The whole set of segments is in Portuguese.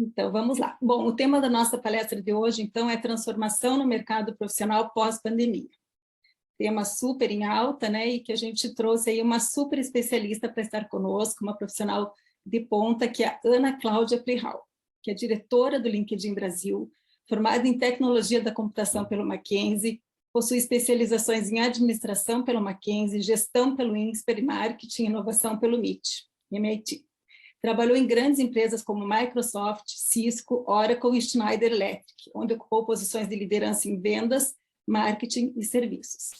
Então, vamos lá. Bom, o tema da nossa palestra de hoje, então, é transformação no mercado profissional pós-pandemia. Tema super em alta, né, e que a gente trouxe aí uma super especialista para estar conosco, uma profissional de ponta, que é a Ana Cláudia Plihal, que é diretora do LinkedIn Brasil, formada em tecnologia da computação pelo Mackenzie, possui especializações em administração pelo Mackenzie, gestão pelo INSPER e marketing e inovação pelo MIT. Trabalhou em grandes empresas como Microsoft, Cisco, Oracle e Schneider Electric, onde ocupou posições de liderança em vendas, marketing e serviços.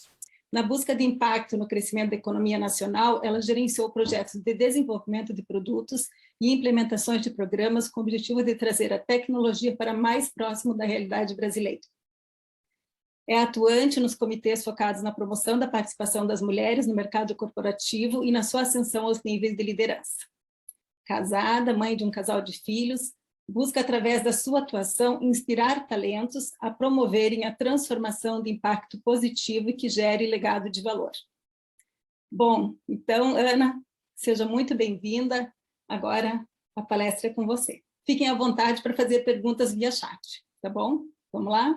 Na busca de impacto no crescimento da economia nacional, ela gerenciou projetos de desenvolvimento de produtos e implementações de programas com o objetivo de trazer a tecnologia para mais próximo da realidade brasileira. É atuante nos comitês focados na promoção da participação das mulheres no mercado corporativo e na sua ascensão aos níveis de liderança. Casada, mãe de um casal de filhos, busca, através da sua atuação, inspirar talentos a promoverem a transformação de impacto positivo e que gere legado de valor. Bom, então, Ana, seja muito bem-vinda. Agora, a palestra é com você. Fiquem à vontade para fazer perguntas via chat, tá bom? Vamos lá?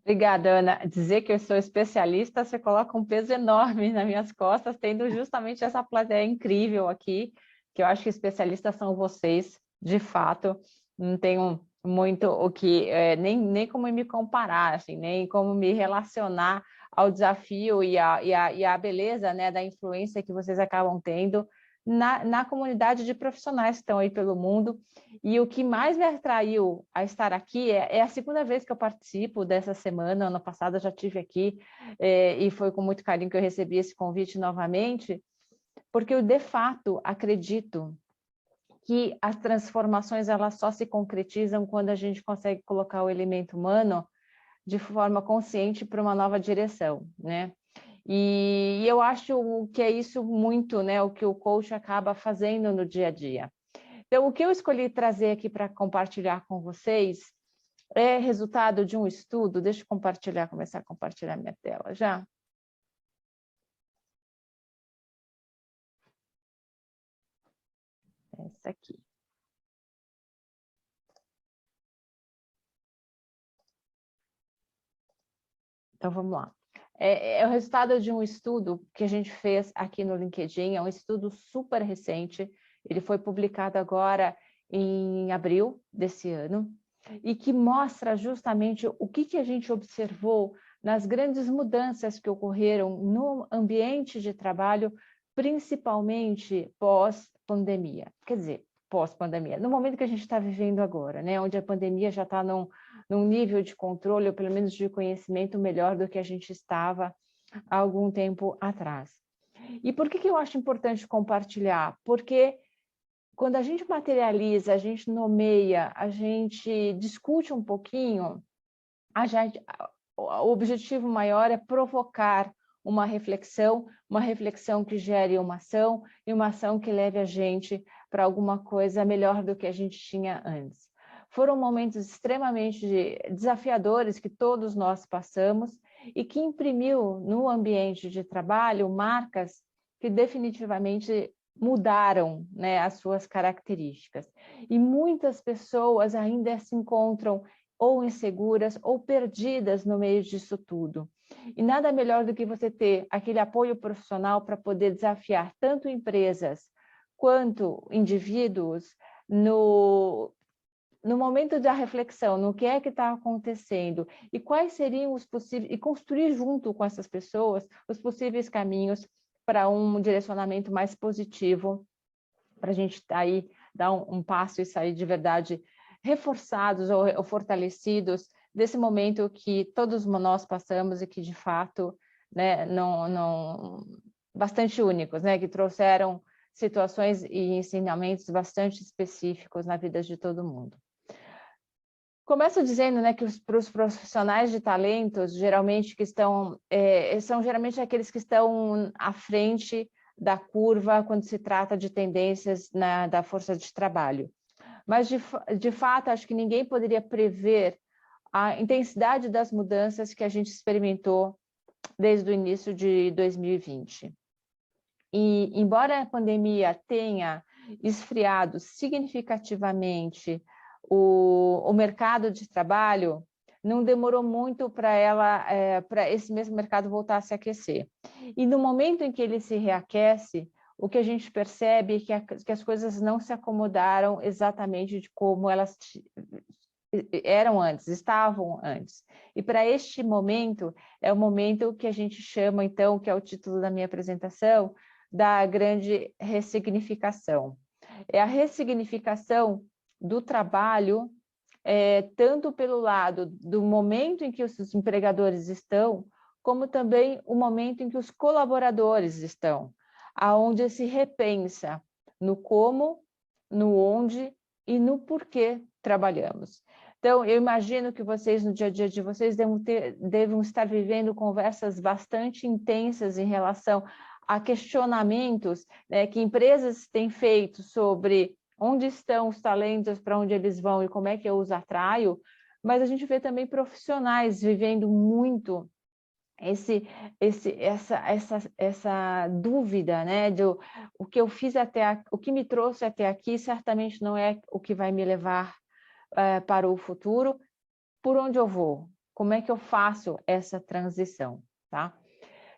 Obrigada, Ana. Dizer que eu sou especialista, você coloca um peso enorme nas minhas costas, tendo justamente essa plateia incrível aqui, que eu acho que especialistas são vocês, de fato. Não tenho muito o que, nem como me comparar, assim, nem como me relacionar ao desafio e a beleza, né, da influência que vocês acabam tendo na comunidade de profissionais que estão aí pelo mundo. E o que mais me atraiu a estar aqui é a segunda vez que eu participo dessa semana. Ano passado eu já estive aqui e foi com muito carinho que eu recebi esse convite novamente, porque eu, de fato, acredito que as transformações elas só se concretizam quando a gente consegue colocar o elemento humano de forma consciente para uma nova direção, né? E eu acho que é isso muito, né, o que o coach acaba fazendo no dia a dia. Então, o que eu escolhi trazer aqui para compartilhar com vocês é resultado de um estudo. Deixa eu compartilhar, começar a compartilhar minha tela já. Essa aqui. Então, vamos lá. É o resultado de um estudo que a gente fez aqui no LinkedIn, é um estudo super recente, ele foi publicado agora em abril desse ano, e que mostra justamente o que a gente observou nas grandes mudanças que ocorreram no ambiente de trabalho, principalmente pós-pandemia. Quer dizer, pós-pandemia, no momento que a gente está vivendo agora, né, onde a pandemia já está num nível de controle, ou pelo menos de conhecimento melhor do que a gente estava há algum tempo atrás. E por que eu acho importante compartilhar? Porque quando a gente materializa, a gente nomeia, a gente discute um pouquinho, o objetivo maior é provocar uma reflexão que gere uma ação, e uma ação que leve a gente para alguma coisa melhor do que a gente tinha antes. Foram momentos extremamente desafiadores que todos nós passamos e que imprimiu no ambiente de trabalho marcas que definitivamente mudaram, né, as suas características. E muitas pessoas ainda se encontram ou inseguras ou perdidas no meio disso tudo. E nada melhor do que você ter aquele apoio profissional para poder desafiar tanto empresas quanto indivíduos no momento da reflexão, no que é que está acontecendo e quais seriam os possíveis, e construir junto com essas pessoas os possíveis caminhos para um direcionamento mais positivo, para a gente aí dar um passo e sair de verdade reforçados ou fortalecidos desse momento que todos nós passamos e que de fato, né, bastante únicos, né, que trouxeram situações e ensinamentos bastante específicos na vida de todo mundo. Começo dizendo, né, que para os profissionais de talentos, geralmente que são geralmente aqueles que estão à frente da curva quando se trata de tendências da força de trabalho. Mas, de fato, acho que ninguém poderia prever a intensidade das mudanças que a gente experimentou desde o início de 2020. E, embora a pandemia tenha esfriado significativamente o mercado de trabalho, não demorou muito para esse mesmo mercado voltar a se aquecer. E no momento em que ele se reaquece, o que a gente percebe é que as coisas não se acomodaram exatamente de como elas eram antes, estavam antes. E para este momento, é o momento que a gente chama, então, que é o título da minha apresentação, da grande ressignificação. É a ressignificação do trabalho, tanto pelo lado do momento em que os empregadores estão, como também o momento em que os colaboradores estão, aonde se repensa no como, no onde e no porquê trabalhamos. Então, eu imagino que vocês, no dia a dia de vocês, devam estar vivendo conversas bastante intensas em relação a questionamentos, né, que empresas têm feito sobre onde estão os talentos, para onde eles vão e como é que eu os atraio, mas a gente vê também profissionais vivendo muito essa dúvida, né, o que eu fiz o que me trouxe até aqui certamente não é o que vai me levar para o futuro. Por onde eu vou? Como é que eu faço essa transição, tá?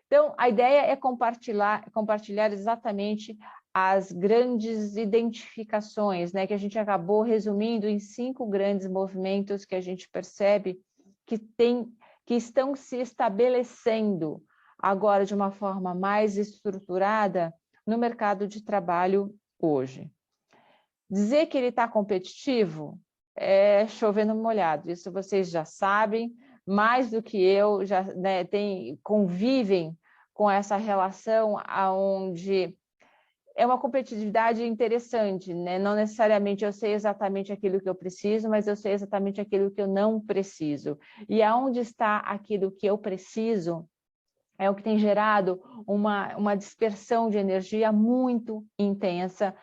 Então, a ideia é compartilhar exatamente as grandes identificações, né, que a gente acabou resumindo em 5 grandes movimentos que a gente percebe que estão se estabelecendo agora de uma forma mais estruturada no mercado de trabalho hoje. Dizer que ele está competitivo é chover no molhado, isso vocês já sabem, mais do que eu, já, né, convivem com essa relação onde é uma competitividade interessante, né? Não necessariamente eu sei exatamente aquilo que eu preciso, mas eu sei exatamente aquilo que eu não preciso. E aonde está aquilo que eu preciso é o que tem gerado uma dispersão de energia muito intensa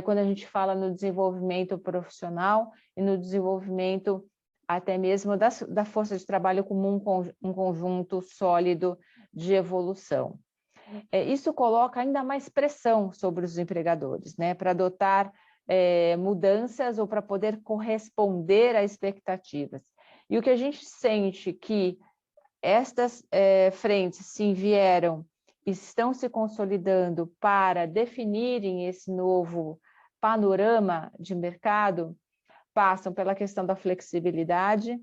quando a gente fala no desenvolvimento profissional e no desenvolvimento até mesmo da força de trabalho como um conjunto sólido de evolução. Isso coloca ainda mais pressão sobre os empregadores, né, para adotar mudanças ou para poder corresponder a expectativas. E o que a gente sente que estas frentes se vieram e estão se consolidando para definirem esse novo panorama de mercado, passam pela questão da flexibilidade,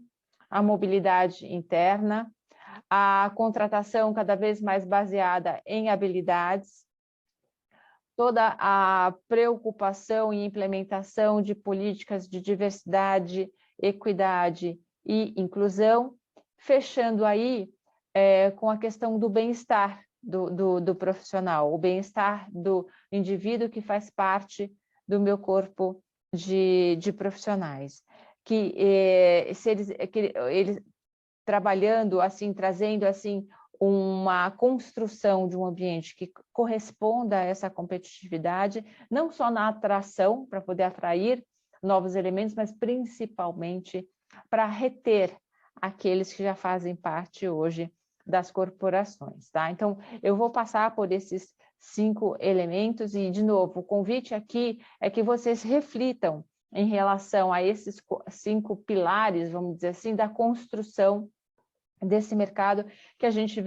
a mobilidade interna, a contratação cada vez mais baseada em habilidades, toda a preocupação e implementação de políticas de diversidade, equidade e inclusão, fechando aí com a questão do bem-estar do profissional, o bem-estar do indivíduo que faz parte do meu corpo de profissionais. Que eles trabalhando assim, trazendo assim uma construção de um ambiente que corresponda a essa competitividade, não só na atração, para poder atrair novos elementos, mas principalmente para reter aqueles que já fazem parte hoje das corporações, tá? Então, eu vou passar por esses 5 elementos e, de novo, o convite aqui é que vocês reflitam em relação a esses 5 pilares, vamos dizer assim, da construção desse mercado que a gente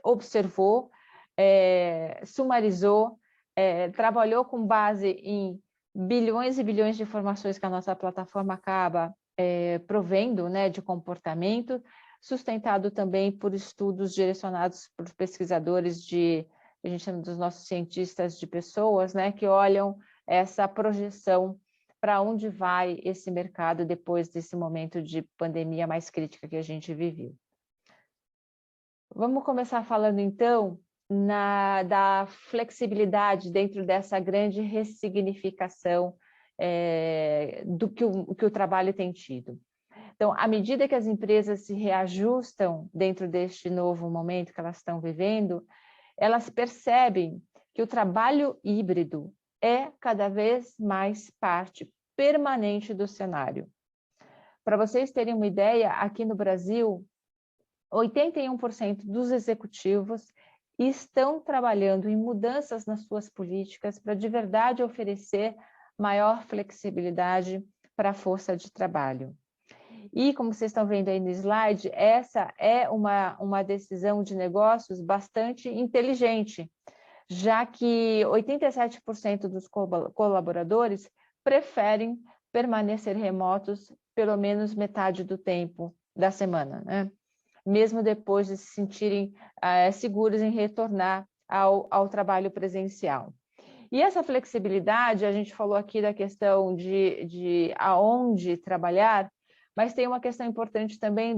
observou, sumarizou, trabalhou com base em bilhões e bilhões de informações que a nossa plataforma acaba provendo, né, de comportamento, sustentado também por estudos direcionados por pesquisadores a gente chama dos nossos cientistas de pessoas, né, que olham essa projeção para onde vai esse mercado depois desse momento de pandemia mais crítica que a gente viveu. Vamos começar falando, então, da flexibilidade dentro dessa grande ressignificação do que o trabalho tem tido. Então, à medida que as empresas se reajustam dentro deste novo momento que elas estão vivendo, elas percebem que o trabalho híbrido é cada vez mais parte permanente do cenário. Para vocês terem uma ideia, aqui no Brasil, 81% dos executivos estão trabalhando em mudanças nas suas políticas para de verdade oferecer maior flexibilidade para a força de trabalho. E, como vocês estão vendo aí no slide, essa é uma decisão de negócios bastante inteligente, já que 87% dos colaboradores preferem permanecer remotos pelo menos metade do tempo da semana, né? Mesmo depois de se sentirem seguros em retornar ao trabalho presencial. E essa flexibilidade, a gente falou aqui da questão de aonde trabalhar, mas tem uma questão importante também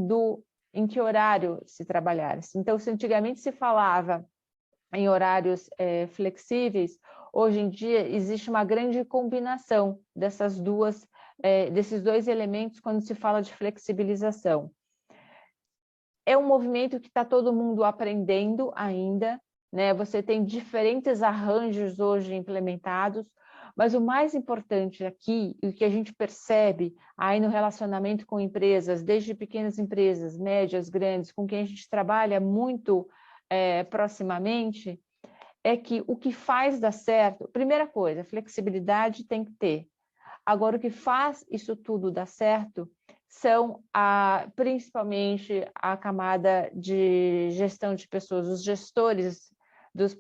em que horário se trabalhar. Então, se antigamente se falava em horários flexíveis, hoje em dia existe uma grande combinação desses dois elementos quando se fala de flexibilização. É um movimento que está todo mundo aprendendo ainda, né? Você tem diferentes arranjos hoje implementados, mas o mais importante aqui, e o que a gente percebe aí no relacionamento com empresas, desde pequenas empresas, médias, grandes, com quem a gente trabalha muito proximamente, é que o que faz dar certo, primeira coisa, flexibilidade tem que ter. Agora, o que faz isso tudo dar certo são principalmente a camada de gestão de pessoas, os gestores dos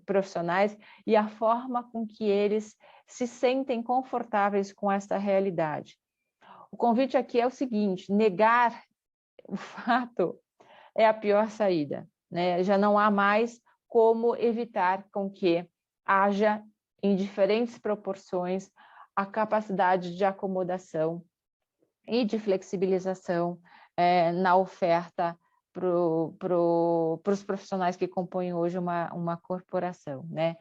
profissionais e a forma com que eles se sentem confortáveis com essa realidade. O convite aqui é o seguinte: negar o fato é a pior saída, né? Já não há mais como evitar com que haja, em diferentes proporções, a capacidade de acomodação e de flexibilização na oferta para os profissionais que compõem hoje uma corporação, né?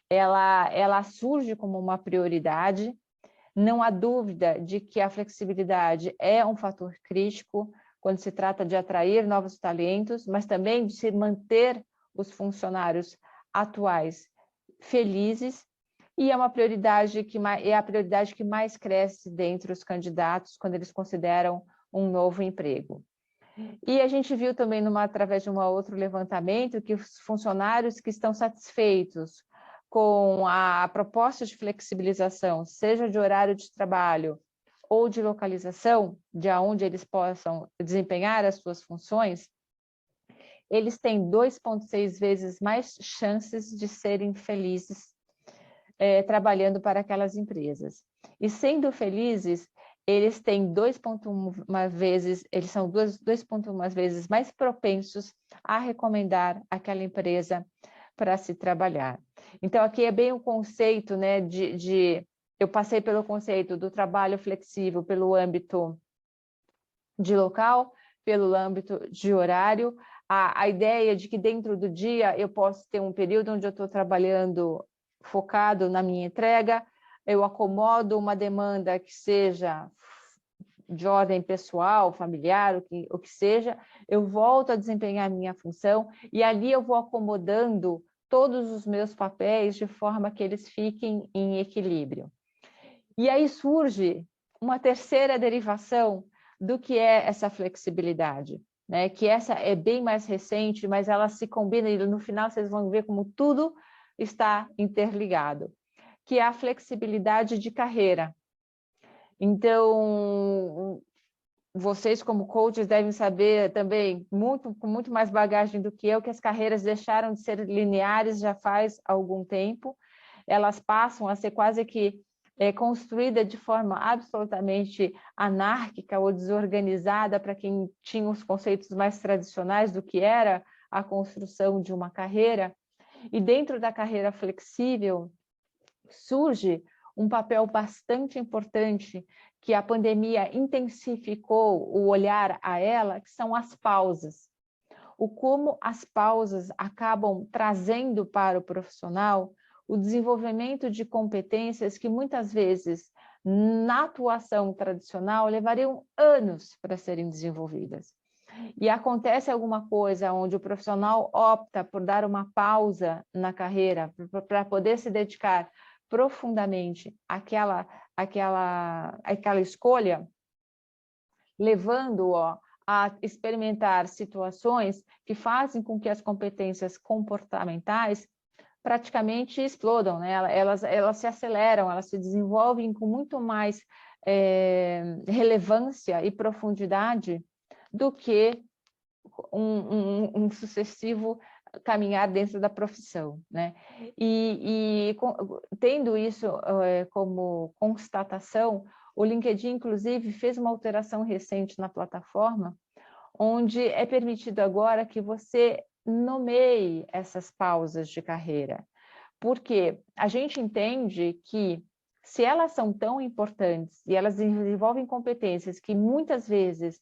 Ela surge como uma prioridade, não há dúvida de que a flexibilidade é um fator crítico quando se trata de atrair novos talentos, mas também de se manter os funcionários atuais felizes. E é uma prioridade é a prioridade que mais cresce dentre os candidatos quando eles consideram um novo emprego. E a gente viu também através de um outro levantamento que os funcionários que estão satisfeitos com a proposta de flexibilização, seja de horário de trabalho ou de localização, de onde eles possam desempenhar as suas funções, eles têm 2,6 vezes mais chances de serem felizes trabalhando para aquelas empresas. E sendo felizes, eles têm 2,1 vezes, eles são 2,1 vezes mais propensos a recomendar aquela empresa para se trabalhar. Então, aqui é bem o conceito, né, eu passei pelo conceito do trabalho flexível pelo âmbito de local, pelo âmbito de horário, a ideia de que dentro do dia eu posso ter um período onde eu estou trabalhando focado na minha entrega, eu acomodo uma demanda que seja de ordem pessoal, familiar, o que seja, eu volto a desempenhar a minha função e ali eu vou acomodando todos os meus papéis de forma que eles fiquem em equilíbrio. E aí surge uma terceira derivação do que é essa flexibilidade, né? Que essa é bem mais recente, mas ela se combina e no final vocês vão ver como tudo está interligado, que é a flexibilidade de carreira. Então, vocês como coaches devem saber também, com muito mais bagagem do que eu, que as carreiras deixaram de ser lineares já faz algum tempo, elas passam a ser quase que construída de forma absolutamente anárquica ou desorganizada para quem tinha os conceitos mais tradicionais do que era a construção de uma carreira. E dentro da carreira flexível surge um papel bastante importante que a pandemia intensificou o olhar a ela, que são as pausas. O como as pausas acabam trazendo para o profissional o desenvolvimento de competências que muitas vezes na atuação tradicional levariam anos para serem desenvolvidas. E acontece alguma coisa onde o profissional opta por dar uma pausa na carreira para poder se dedicar profundamente àquela escolha, levando-o a experimentar situações que fazem com que as competências comportamentais praticamente explodam, né? Elas se aceleram, elas se desenvolvem com muito mais relevância e profundidade do que um sucessivo caminhar dentro da profissão, né? Tendo isso como constatação, o LinkedIn, inclusive, fez uma alteração recente na plataforma, onde é permitido agora que você nomeie essas pausas de carreira, porque a gente entende que, se elas são tão importantes e elas desenvolvem competências que muitas vezes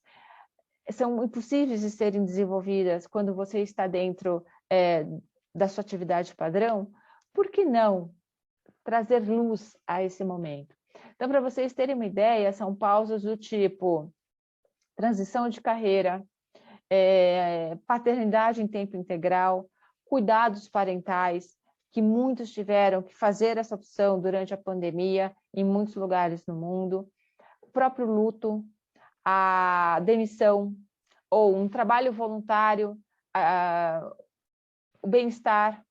são impossíveis de serem desenvolvidas quando você está dentro da sua atividade padrão, por que não trazer luz a esse momento? Então, para vocês terem uma ideia, são pausas do tipo transição de carreira, paternidade em tempo integral, cuidados parentais, que muitos tiveram que fazer essa opção durante a pandemia em muitos lugares no mundo, o próprio luto, a demissão, ou um trabalho voluntário, o bem-estar.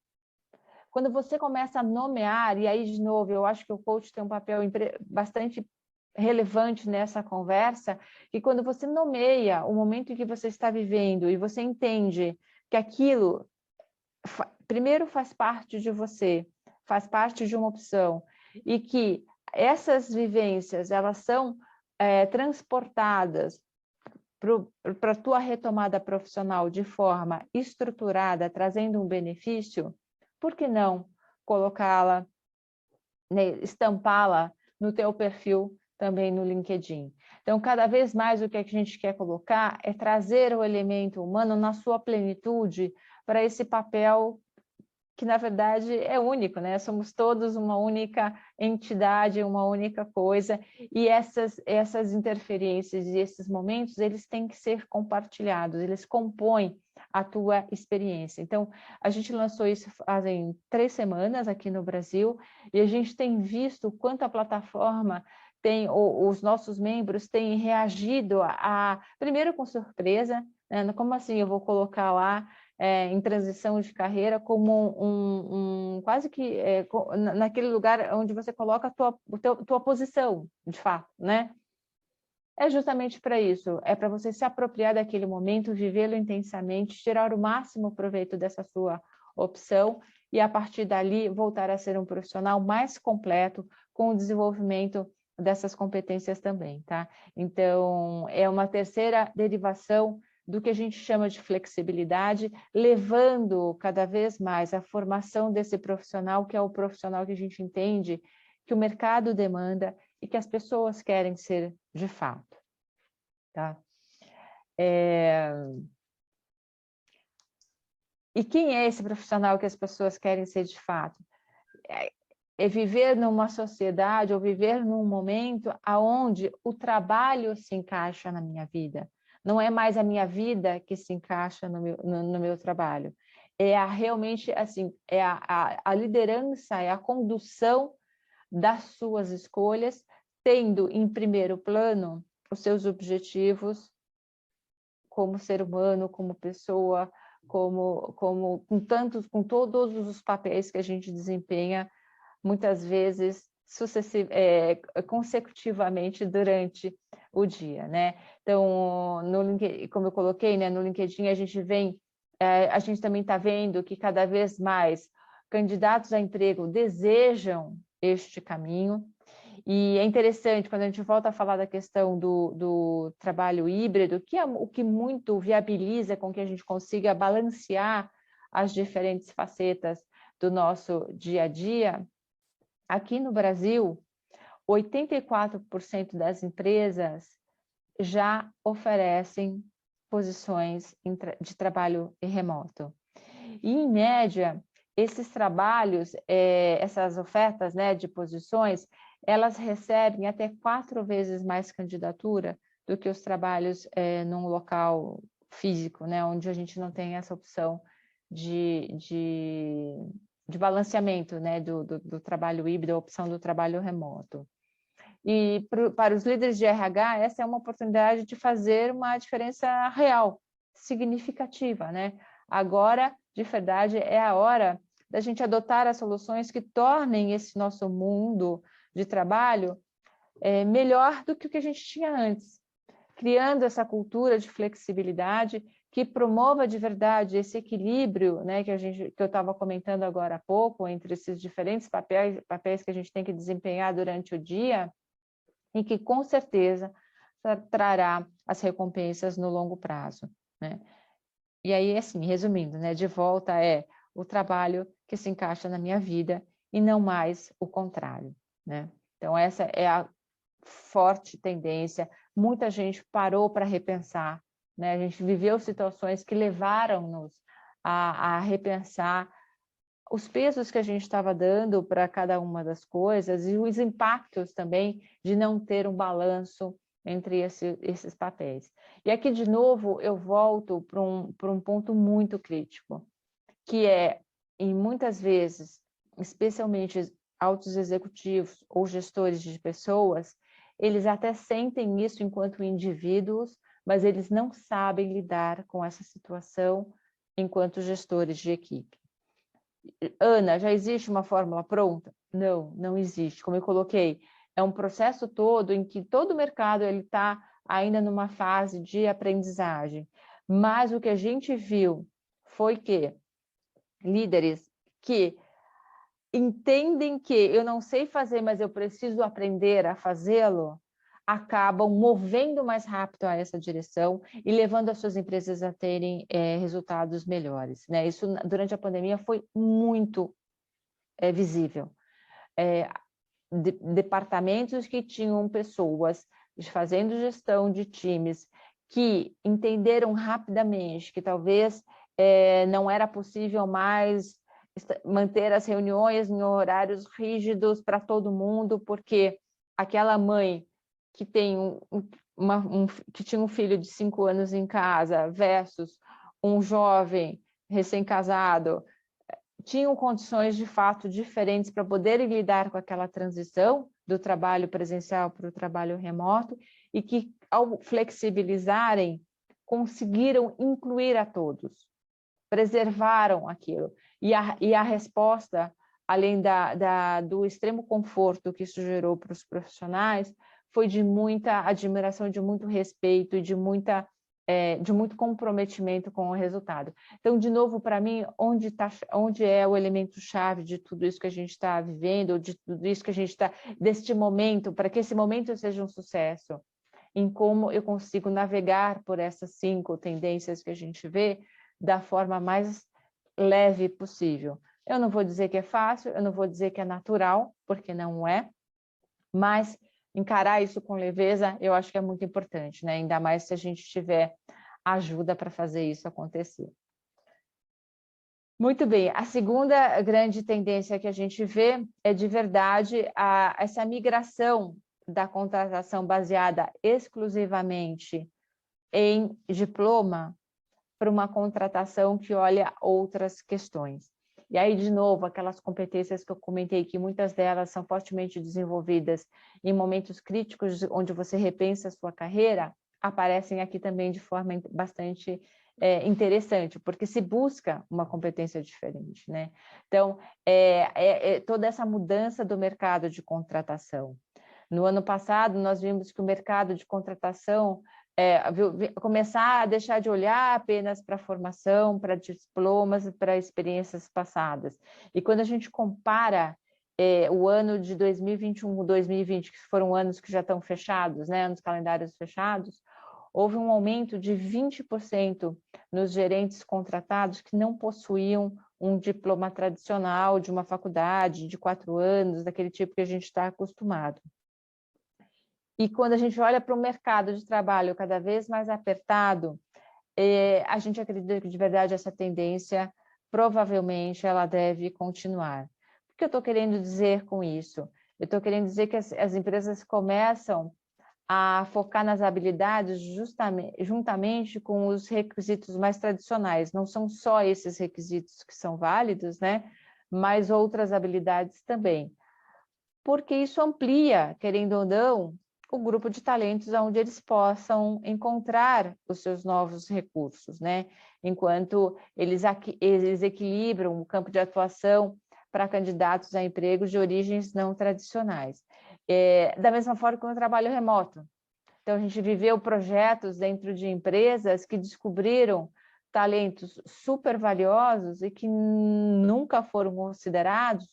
Quando você começa a nomear, e aí, de novo, eu acho que o coach tem um papel bastante relevante nessa conversa, que quando você nomeia o momento em que você está vivendo e você entende que aquilo, primeiro, faz parte de você, faz parte de uma opção, e que essas vivências, elas são transportadas para a tua retomada profissional de forma estruturada, trazendo um benefício, por que não colocá-la, né, estampá-la no teu perfil também no LinkedIn? Então, cada vez mais o que a gente quer colocar é trazer o elemento humano na sua plenitude para esse papel que, na verdade, é único, né? Somos todos uma única entidade, uma única coisa, e essas interferências e esses momentos, eles têm que ser compartilhados, eles compõem a tua experiência. Então, a gente lançou isso fazem 3 semanas aqui no Brasil, e a gente tem visto quanto a plataforma os nossos membros têm reagido primeiro com surpresa, né? Como assim eu vou colocar lá em transição de carreira como quase que naquele lugar onde você coloca a tua posição, de fato, né? É justamente para isso, é para você se apropriar daquele momento, vivê-lo intensamente, tirar o máximo proveito dessa sua opção e, a partir dali, voltar a ser um profissional mais completo, com o desenvolvimento dessas competências também, tá? Então, é uma terceira derivação do que a gente chama de flexibilidade, levando cada vez mais a formação desse profissional, que é o profissional que a gente entende que o mercado demanda e que as pessoas querem ser de fato, tá? E quem é esse profissional que as pessoas querem ser de fato? É viver numa sociedade ou viver num momento onde o trabalho se encaixa na minha vida. Não é mais a minha vida que se encaixa no meu trabalho. Realmente, assim, a liderança, é a condução das suas escolhas, tendo em primeiro plano os seus objetivos como ser humano, como pessoa, com todos os papéis que a gente desempenha, muitas vezes consecutivamente durante o dia, né? Então, como eu coloquei, né, no LinkedIn a gente também está vendo que cada vez mais candidatos a emprego desejam este caminho. E é interessante, quando a gente volta a falar da questão do trabalho híbrido, que é o que muito viabiliza com que a gente consiga balancear as diferentes facetas do nosso dia a dia. Aqui no Brasil, 84% das empresas já oferecem posições de trabalho remoto. E, em média, esses trabalhos, essas ofertas, né, de posições, elas recebem até 4 vezes mais candidatura do que os trabalhos num local físico, né, onde a gente não tem essa opção de balanceamento, né, do trabalho híbrido, a opção do trabalho remoto. E para os líderes de RH, essa é uma oportunidade de fazer uma diferença real, significativa, né? Agora, de verdade, é a hora da gente adotar as soluções que tornem esse nosso mundo de trabalho melhor do que o que a gente tinha antes, criando essa cultura de flexibilidade que promova de verdade esse equilíbrio, né, que eu estava comentando agora há pouco, entre esses diferentes papéis que a gente tem que desempenhar durante o dia, e que com certeza trará as recompensas no longo prazo, né? E aí, assim, resumindo, né, de volta o trabalho que se encaixa na minha vida e não mais o contrário, né? Então, essa é a forte tendência. Muita gente parou para repensar, né? A gente viveu situações que levaram-nos a repensar os pesos que a gente estava dando para cada uma das coisas e os impactos também de não ter um balanço entre esses papéis. E aqui, de novo, eu volto para um ponto muito crítico, que em muitas vezes, especialmente altos executivos ou gestores de pessoas, eles até sentem isso enquanto indivíduos, mas eles não sabem lidar com essa situação enquanto gestores de equipe. Ana, já existe uma fórmula pronta? Não, não existe. Como eu coloquei, é um processo todo em que todo o mercado está ainda numa fase de aprendizagem. Mas o que a gente viu foi que líderes que entendem que eu não sei fazer, mas eu preciso aprender a fazê-lo, acabam movendo mais rápido a essa direção e levando as suas empresas a terem resultados melhores, né? Isso, durante a pandemia, foi muito visível. Departamentos que tinham pessoas fazendo gestão de times que entenderam rapidamente que talvez não era possível mais manter as reuniões em horários rígidos para todo mundo, porque aquela mãe que tem que tinha um filho de 5 anos em casa versus um jovem recém-casado, tinham condições de fato diferentes para poderem lidar com aquela transição do trabalho presencial para o trabalho remoto e que, ao flexibilizarem, conseguiram incluir a todos, preservaram aquilo. E a resposta, além do extremo conforto que isso gerou para os profissionais, foi de muita admiração, de muito respeito e de muito comprometimento com o resultado. Então, de novo, para mim, onde é o elemento-chave de tudo isso que a gente está vivendo, de tudo isso que a gente está, deste momento, para que esse momento seja um sucesso, em como eu consigo navegar por essas 5 tendências que a gente vê da forma mais leve possível. Eu não vou dizer que é fácil, eu não vou dizer que é natural, porque não é, mas encarar isso com leveza, eu acho que é muito importante, né? Ainda mais se a gente tiver ajuda para fazer isso acontecer. Muito bem, a segunda grande tendência que a gente vê é, de verdade, essa migração da contratação baseada exclusivamente em diploma para uma contratação que olha outras questões. E aí, de novo, aquelas competências que eu comentei, que muitas delas são fortemente desenvolvidas em momentos críticos, onde você repensa a sua carreira, aparecem aqui também de forma bastante interessante, porque se busca uma competência diferente, né? Então, toda essa mudança do mercado de contratação. No ano passado, nós vimos que o mercado de contratação começar a deixar de olhar apenas para a formação, para diplomas, para experiências passadas. E quando a gente compara o ano de 2021 e 2020, que foram anos que já estão fechados, né, anos calendários fechados, houve um aumento de 20% nos gerentes contratados que não possuíam um diploma tradicional de uma faculdade de 4 anos, daquele tipo que a gente está acostumado. E quando a gente olha para o mercado de trabalho cada vez mais apertado, a gente acredita que, de verdade, essa tendência, provavelmente, ela deve continuar. O que eu estou querendo dizer com isso? Eu estou querendo dizer que as empresas começam a focar nas habilidades juntamente com os requisitos mais tradicionais. Não são só esses requisitos que são válidos, né? Mas outras habilidades também. porque isso amplia, querendo ou não, o grupo de talentos onde eles possam encontrar os seus novos recursos, né? Enquanto eles equilibram o campo de atuação para candidatos a empregos de origens não tradicionais. Da mesma forma que o trabalho remoto. Então, a gente viveu projetos dentro de empresas que descobriram talentos super valiosos e que nunca foram considerados,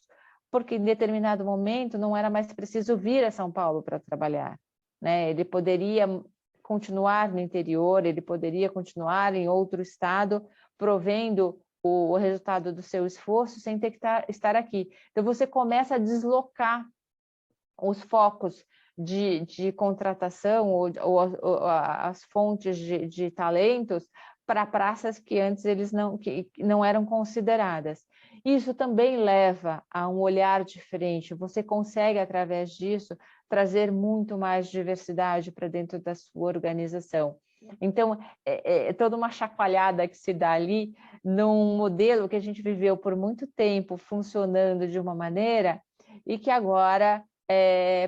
porque em determinado momento não era mais preciso vir a São Paulo para trabalhar, né? Ele poderia continuar no interior, ele poderia continuar em outro estado, provendo o resultado do seu esforço sem ter que estar aqui. Então, você começa a deslocar os focos de contratação ou as fontes de talentos para praças que antes eles que não eram consideradas. Isso também leva a um olhar diferente. Você consegue, através disso, trazer muito mais diversidade para dentro da sua organização. Então, é toda uma chacoalhada que se dá ali num modelo que a gente viveu por muito tempo funcionando de uma maneira e que agora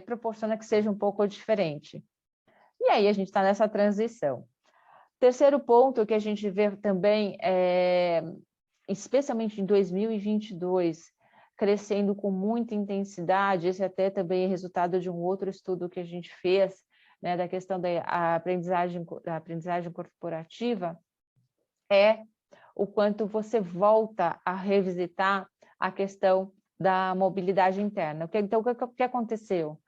proporciona que seja um pouco diferente. E aí a gente está nessa transição. Terceiro ponto que a gente vê também, especialmente em 2022, crescendo com muita intensidade, esse até também é resultado de um outro estudo que a gente fez, né, da questão da aprendizagem corporativa, é o quanto você volta a revisitar a questão da mobilidade interna. Então, o que aconteceu?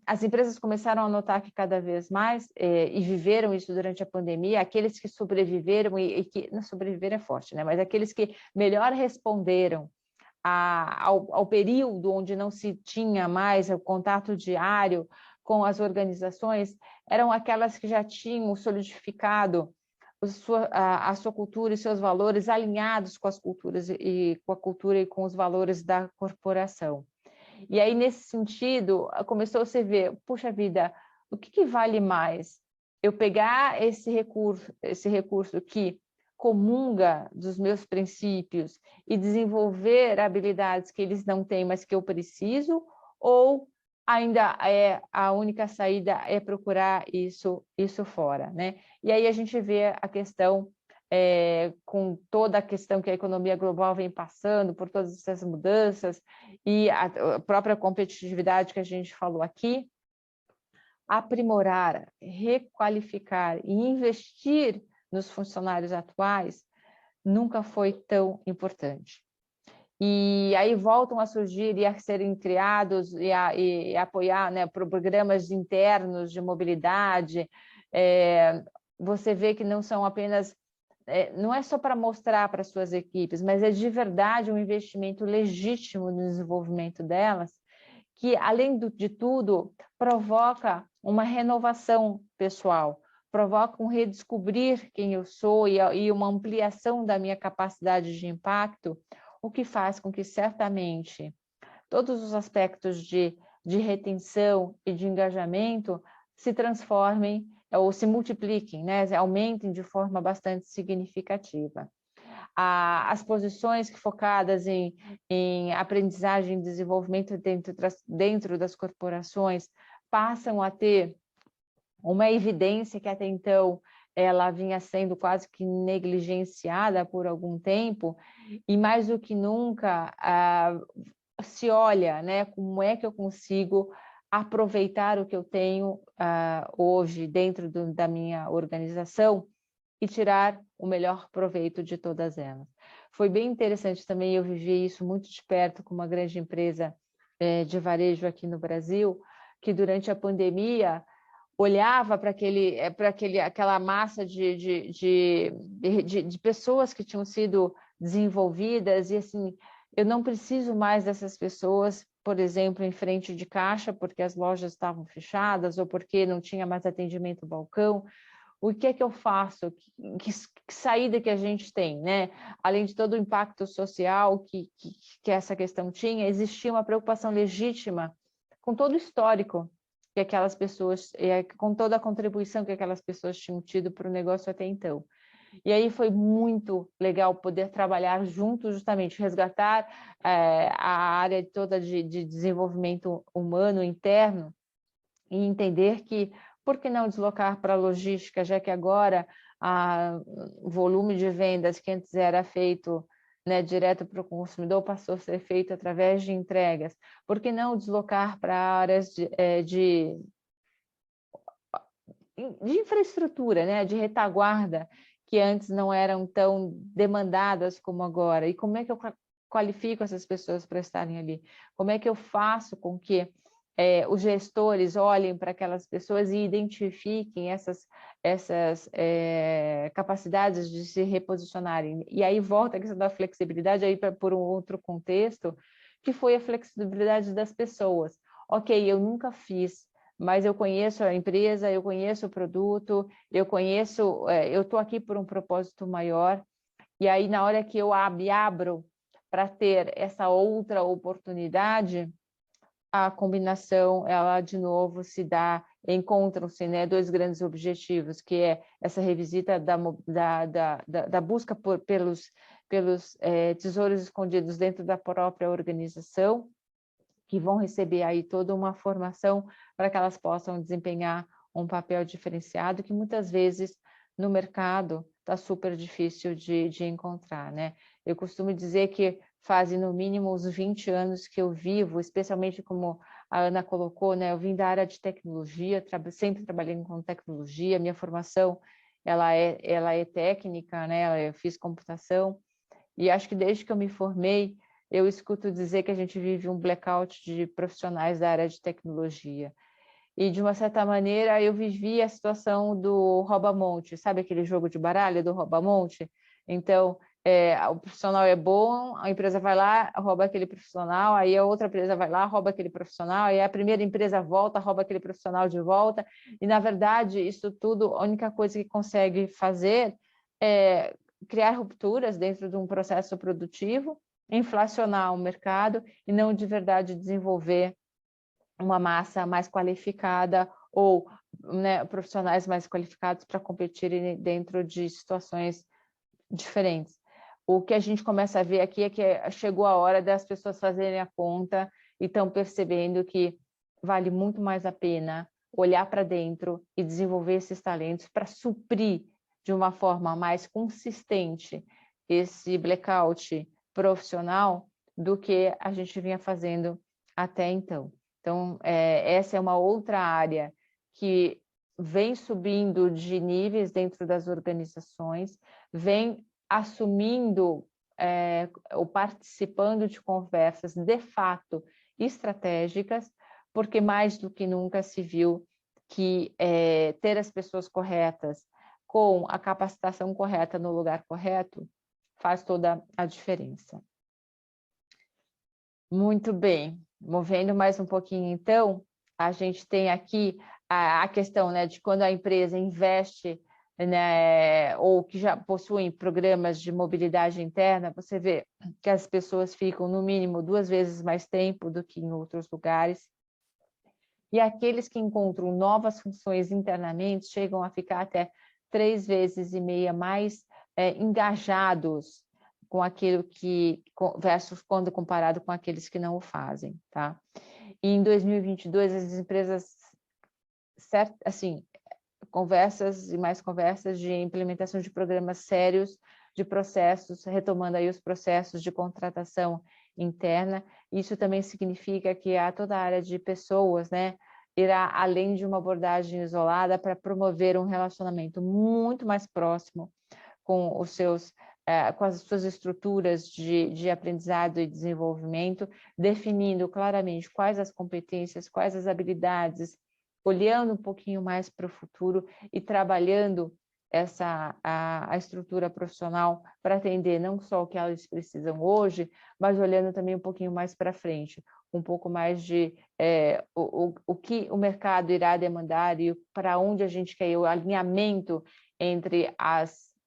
As empresas começaram a notar que cada vez mais, e viveram isso durante a pandemia, aqueles que sobreviveram, e que não sobreviveram é forte, né? Mas aqueles que melhor responderam ao período onde não se tinha mais o contato diário com as organizações, eram aquelas que já tinham solidificado a sua cultura e seus valores alinhados com as culturas e com a cultura e com os valores da corporação. E aí, nesse sentido, começou a se ver, puxa vida, o que vale mais? Eu pegar esse recurso que comunga dos meus princípios e desenvolver habilidades que eles não têm, mas que eu preciso, ou ainda a única saída é procurar isso fora, né? E aí a gente vê a questão, com toda a questão que a economia global vem passando, por todas essas mudanças, e a própria competitividade que a gente falou aqui, aprimorar, requalificar e investir nos funcionários atuais nunca foi tão importante. E aí voltam a surgir e a serem criados e apoiar, né, programas internos de mobilidade. Você vê que não são apenas, não é só para mostrar para suas equipes, mas é de verdade um investimento legítimo no desenvolvimento delas, que, além de tudo, provoca uma renovação pessoal, provoca um redescobrir quem eu sou e uma ampliação da minha capacidade de impacto, o que faz com que, certamente, todos os aspectos de retenção e de engajamento se transformem ou se multipliquem, né? Aumentem de forma bastante significativa. As posições focadas em aprendizagem e desenvolvimento dentro das corporações passam a ter uma evidência que até então ela vinha sendo quase que negligenciada por algum tempo, e mais do que nunca se olha, né, como é que eu consigo aproveitar o que eu tenho hoje dentro da minha organização e tirar o melhor proveito de todas elas. Foi bem interessante também, eu vivi isso muito de perto com uma grande empresa de varejo aqui no Brasil, que durante a pandemia olhava para aquela massa de pessoas que tinham sido desenvolvidas e assim, eu não preciso mais dessas pessoas, por exemplo, em frente de caixa, porque as lojas estavam fechadas ou porque não tinha mais atendimento ao balcão. O que é que eu faço? Que saída que a gente tem, né? Além de todo o impacto social que essa questão tinha, existia uma preocupação legítima com todo o histórico que aquelas pessoas, com toda a contribuição que aquelas pessoas tinham tido para o negócio até então. E aí foi muito legal poder trabalhar junto, justamente, resgatar a área toda de desenvolvimento humano interno e entender que, por que não deslocar para a logística, já que agora o volume de vendas que antes era feito, né, direto para o consumidor passou a ser feito através de entregas. Por que não deslocar para áreas de infraestrutura, né, de retaguarda, que antes não eram tão demandadas como agora? E como é que eu qualifico essas pessoas para estarem ali? Como é que eu faço com que os gestores olhem para aquelas pessoas e identifiquem essas capacidades de se reposicionarem? E aí volta a questão da flexibilidade aí por um outro contexto, que foi a flexibilidade das pessoas. Ok, eu nunca fiz, mas eu conheço a empresa, eu conheço o produto, eu estou aqui por um propósito maior, e aí na hora que eu abro para ter essa outra oportunidade, a combinação, ela de novo se dá, encontram-se, né, dois grandes objetivos, que é essa revisita da busca pelos tesouros escondidos dentro da própria organização, que vão receber aí toda uma formação para que elas possam desempenhar um papel diferenciado, que muitas vezes no mercado está super difícil de encontrar, né? Eu costumo dizer que fazem no mínimo uns 20 anos que eu vivo, especialmente como a Ana colocou, né? Eu vim da área de tecnologia, sempre trabalhei com tecnologia, minha formação ela é técnica, né? Eu fiz computação, e acho que desde que eu me formei, eu escuto dizer que a gente vive um blackout de profissionais da área de tecnologia. E, de uma certa maneira, eu vivi a situação do rouba-monte, sabe aquele jogo de baralho do rouba-monte? Então, o profissional é bom, a empresa vai lá, rouba aquele profissional, aí a outra empresa vai lá, rouba aquele profissional, aí a primeira empresa volta, rouba aquele profissional de volta, e, na verdade, isso tudo, a única coisa que consegue fazer é criar rupturas dentro de um processo produtivo, inflacionar o mercado e não de verdade desenvolver uma massa mais qualificada ou, né, profissionais mais qualificados para competirem dentro de situações diferentes. O que a gente começa a ver aqui é que chegou a hora das pessoas fazerem a conta e estão percebendo que vale muito mais a pena olhar para dentro e desenvolver esses talentos para suprir de uma forma mais consistente esse blackout profissional do que a gente vinha fazendo até então. Então, essa é uma outra área que vem subindo de níveis dentro das organizações, vem assumindo ou participando de conversas de fato estratégicas, porque mais do que nunca se viu que ter as pessoas corretas com a capacitação correta no lugar correto faz toda a diferença. Muito bem, movendo mais um pouquinho então, a gente tem aqui a questão, né, de quando a empresa investe, né, ou que já possuem programas de mobilidade interna, você vê que as pessoas ficam no mínimo 2 vezes mais tempo do que em outros lugares. E aqueles que encontram novas funções internamente chegam a ficar até 3,5 vezes mais engajados com aquilo versus quando comparado com aqueles que não o fazem, tá? E em 2022 as empresas, assim, conversas e mais conversas de implementação de programas sérios de processos, retomando aí os processos de contratação interna. Isso também significa que toda a área de pessoas, né, irá além de uma abordagem isolada para promover um relacionamento muito mais próximo com com as suas estruturas de aprendizado e desenvolvimento, definindo claramente quais as competências, quais as habilidades, olhando um pouquinho mais para o futuro e trabalhando a estrutura profissional para atender não só o que elas precisam hoje, mas olhando também um pouquinho mais para frente, um pouco mais de o que o mercado irá demandar e para onde a gente quer ir, o alinhamento entre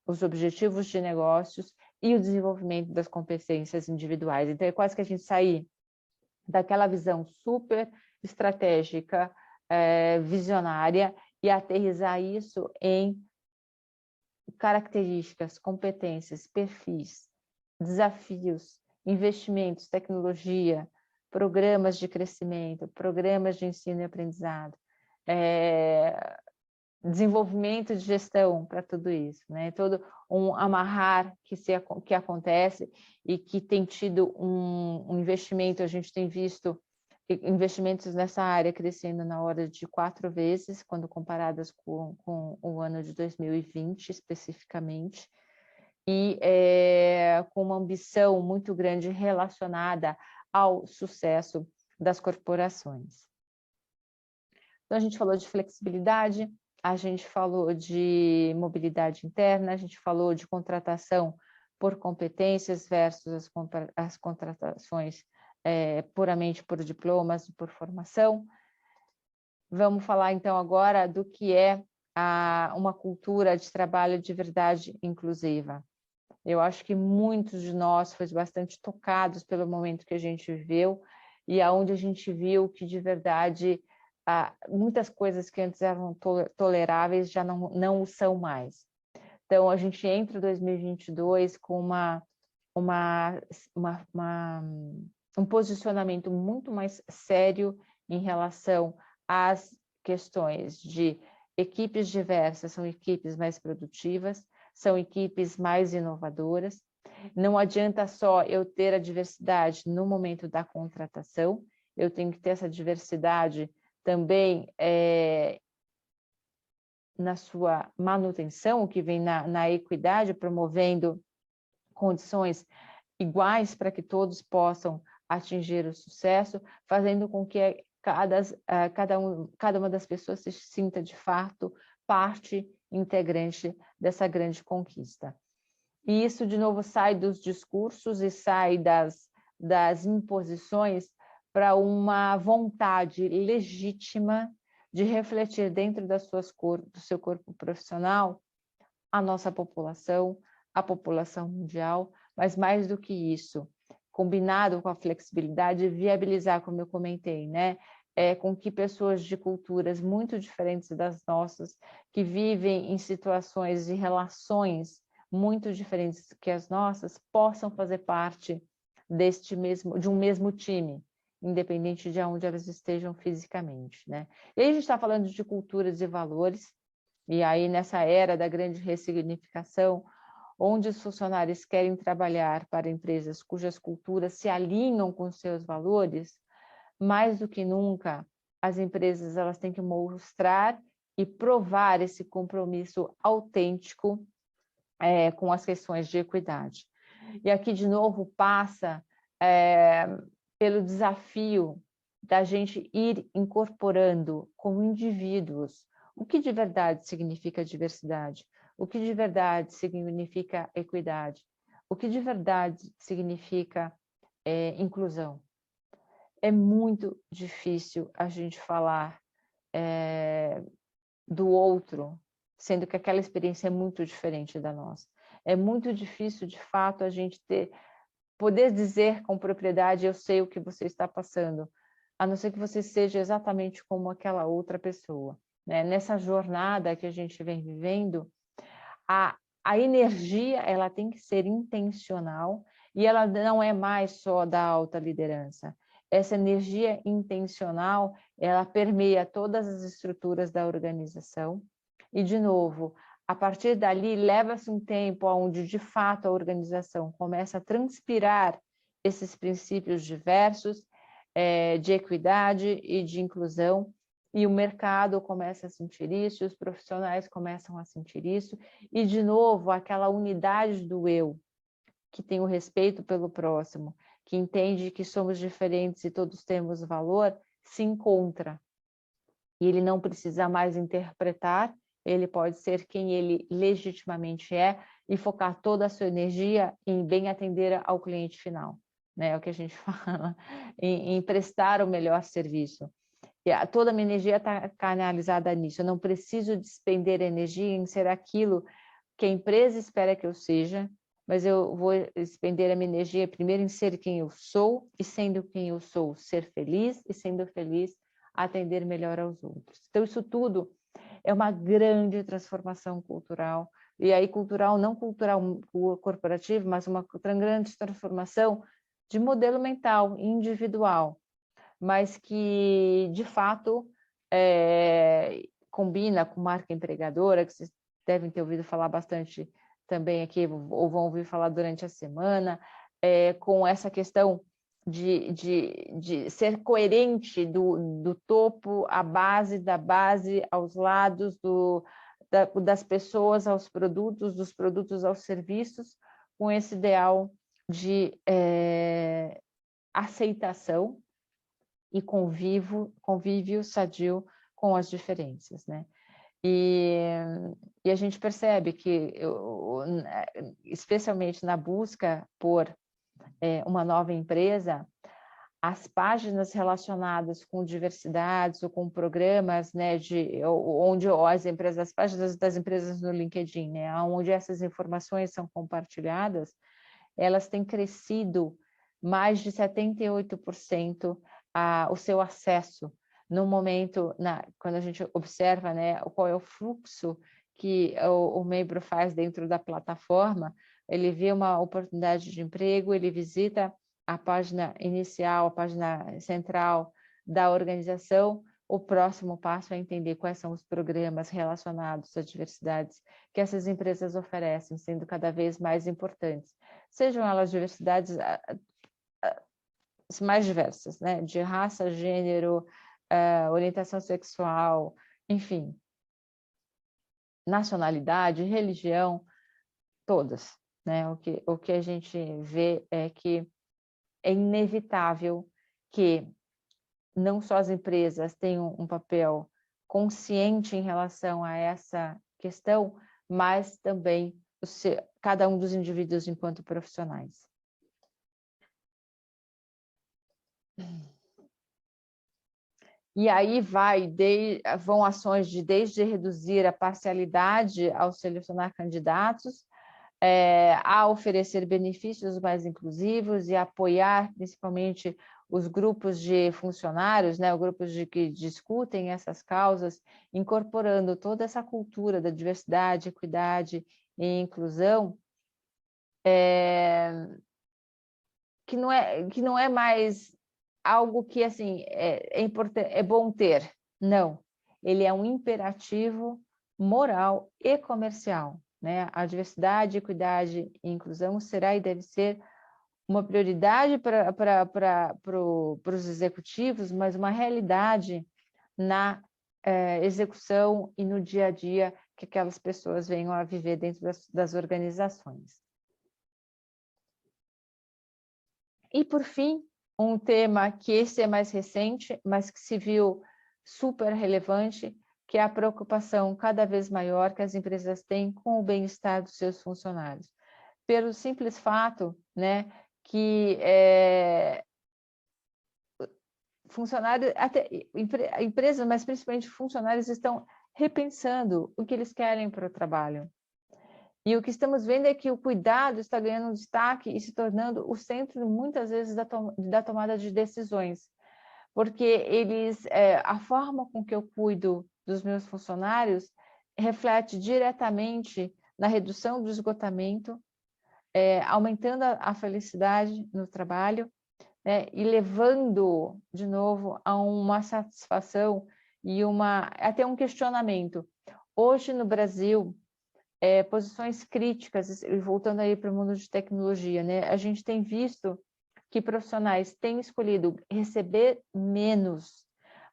os objetivos de negócios e o desenvolvimento das competências individuais. Então, é quase que a gente sair daquela visão super estratégica, visionária, e aterrissar isso em características, competências, perfis, desafios, investimentos, tecnologia, programas de crescimento, programas de ensino e aprendizado, desenvolvimento de gestão para tudo isso, né? Todo um amarrar que acontece e que tem tido um investimento, a gente tem visto investimentos nessa área crescendo na ordem de 4 vezes, quando comparadas com o ano de 2020, especificamente, e com uma ambição muito grande relacionada ao sucesso das corporações. Então, a gente falou de flexibilidade, a gente falou de mobilidade interna, a gente falou de contratação por competências versus as contratações puramente por diplomas e por formação. Vamos falar, então, agora do que é uma cultura de trabalho de verdade inclusiva. Eu acho que muitos de nós fomos bastante tocados pelo momento que a gente viveu e aonde a gente viu que, de verdade, muitas coisas que antes eram toleráveis já não o são mais. Então, a gente entra em 2022 com um posicionamento muito mais sério em relação às questões de equipes diversas, são equipes mais produtivas, são equipes mais inovadoras. Não adianta só eu ter a diversidade no momento da contratação, eu tenho que ter essa diversidade também na sua manutenção, que vem na equidade, promovendo condições iguais para que todos possam atingir o sucesso, fazendo com que cada uma das pessoas se sinta, de fato, parte integrante dessa grande conquista. E isso, de novo, sai dos discursos e sai das imposições para uma vontade legítima de refletir dentro do seu corpo profissional a nossa população, a população mundial, mas mais do que isso, combinado com a flexibilidade, viabilizar, como eu comentei, né? Com que pessoas de culturas muito diferentes das nossas, que vivem em situações e relações muito diferentes que as nossas, possam fazer parte de um mesmo time, independente de onde elas estejam fisicamente, né? E aí a gente está falando de culturas e valores, e aí nessa era da grande ressignificação, onde os funcionários querem trabalhar para empresas cujas culturas se alinham com seus valores, mais do que nunca, as empresas elas têm que mostrar e provar esse compromisso autêntico com as questões de equidade. E aqui, de novo, passa pelo desafio da gente ir incorporando como indivíduos o que de verdade significa diversidade, o que de verdade significa equidade, o que de verdade significa inclusão. É muito difícil a gente falar do outro, sendo que aquela experiência é muito diferente da nossa. É muito difícil, de fato, a gente poder dizer com propriedade, eu sei o que você está passando, a não ser que você seja exatamente como aquela outra pessoa, né? Nessa jornada que a gente vem vivendo, a energia ela tem que ser intencional e ela não é mais só da alta liderança. Essa energia intencional, ela permeia todas as estruturas da organização e, de novo, a partir dali, leva-se um tempo onde, de fato, a organização começa a transpirar esses princípios diversos de equidade e de inclusão, e o mercado começa a sentir isso, os profissionais começam a sentir isso, e, de novo, aquela unidade do eu, que tem o respeito pelo próximo, que entende que somos diferentes e todos temos valor, se encontra. E ele não precisa mais interpretar, ele pode ser quem ele legitimamente é e focar toda a sua energia em bem atender ao cliente final, né? É o que a gente fala, em prestar o melhor serviço. E toda a minha energia está canalizada nisso, eu não preciso despender energia em ser aquilo que a empresa espera que eu seja, mas eu vou despender a minha energia primeiro em ser quem eu sou, e sendo quem eu sou, ser feliz, e sendo feliz, atender melhor aos outros. Então, isso tudo é uma grande transformação cultural e aí cultural, não cultural corporativo, mas uma grande transformação de modelo mental individual, mas que, de fato, combina com marca empregadora, que vocês devem ter ouvido falar bastante também aqui, ou vão ouvir falar durante a semana, com essa questão de ser coerente do topo à base, da base aos lados, das pessoas aos produtos, dos produtos aos serviços, com esse ideal de aceitação e convívio sadio com as diferenças, né? E a gente percebe que, especialmente na busca por uma nova empresa, as páginas relacionadas com diversidades ou com programas, né, onde as páginas das empresas no LinkedIn, né, onde essas informações são compartilhadas, elas têm crescido mais de 78% o seu acesso no momento, quando a gente observa, né, qual é o fluxo que o membro faz dentro da plataforma. Ele vê uma oportunidade de emprego, ele visita a página inicial, a página central da organização. O próximo passo é entender quais são os programas relacionados às diversidades que essas empresas oferecem, sendo cada vez mais importantes. Sejam elas diversidades mais diversas, né? De raça, gênero, orientação sexual, enfim, nacionalidade, religião, todas, né? O que a gente vê é que é inevitável que não só as empresas tenham um papel consciente em relação a essa questão, mas também cada um dos indivíduos enquanto profissionais. E aí vão ações desde reduzir a parcialidade ao selecionar candidatos, a oferecer benefícios mais inclusivos e apoiar principalmente os grupos de funcionários, né, os grupos que discutem essas causas, incorporando toda essa cultura da diversidade, equidade e inclusão, que não é mais algo que assim é bom ter. Não, ele é um imperativo moral e comercial, né? A diversidade, equidade e inclusão será e deve ser uma prioridade para os executivos, mas uma realidade na execução e no dia a dia que aquelas pessoas venham a viver dentro das organizações. E, por fim, um tema que esse é mais recente, mas que se viu super relevante, que é a preocupação cada vez maior que as empresas têm com o bem-estar dos seus funcionários. Pelo simples fato, né, que funcionários, até empresas, mas principalmente funcionários, estão repensando o que eles querem para o trabalho. E o que estamos vendo é que o cuidado está ganhando destaque e se tornando o centro, muitas vezes, da tomada de decisões. Porque a forma com que eu cuido dos meus funcionários reflete diretamente na redução do esgotamento, aumentando a felicidade no trabalho, né, e levando, de novo, a uma satisfação e até um questionamento. Hoje, no Brasil, posições críticas, e voltando aí para o mundo de tecnologia, né? A gente tem visto que profissionais têm escolhido receber menos,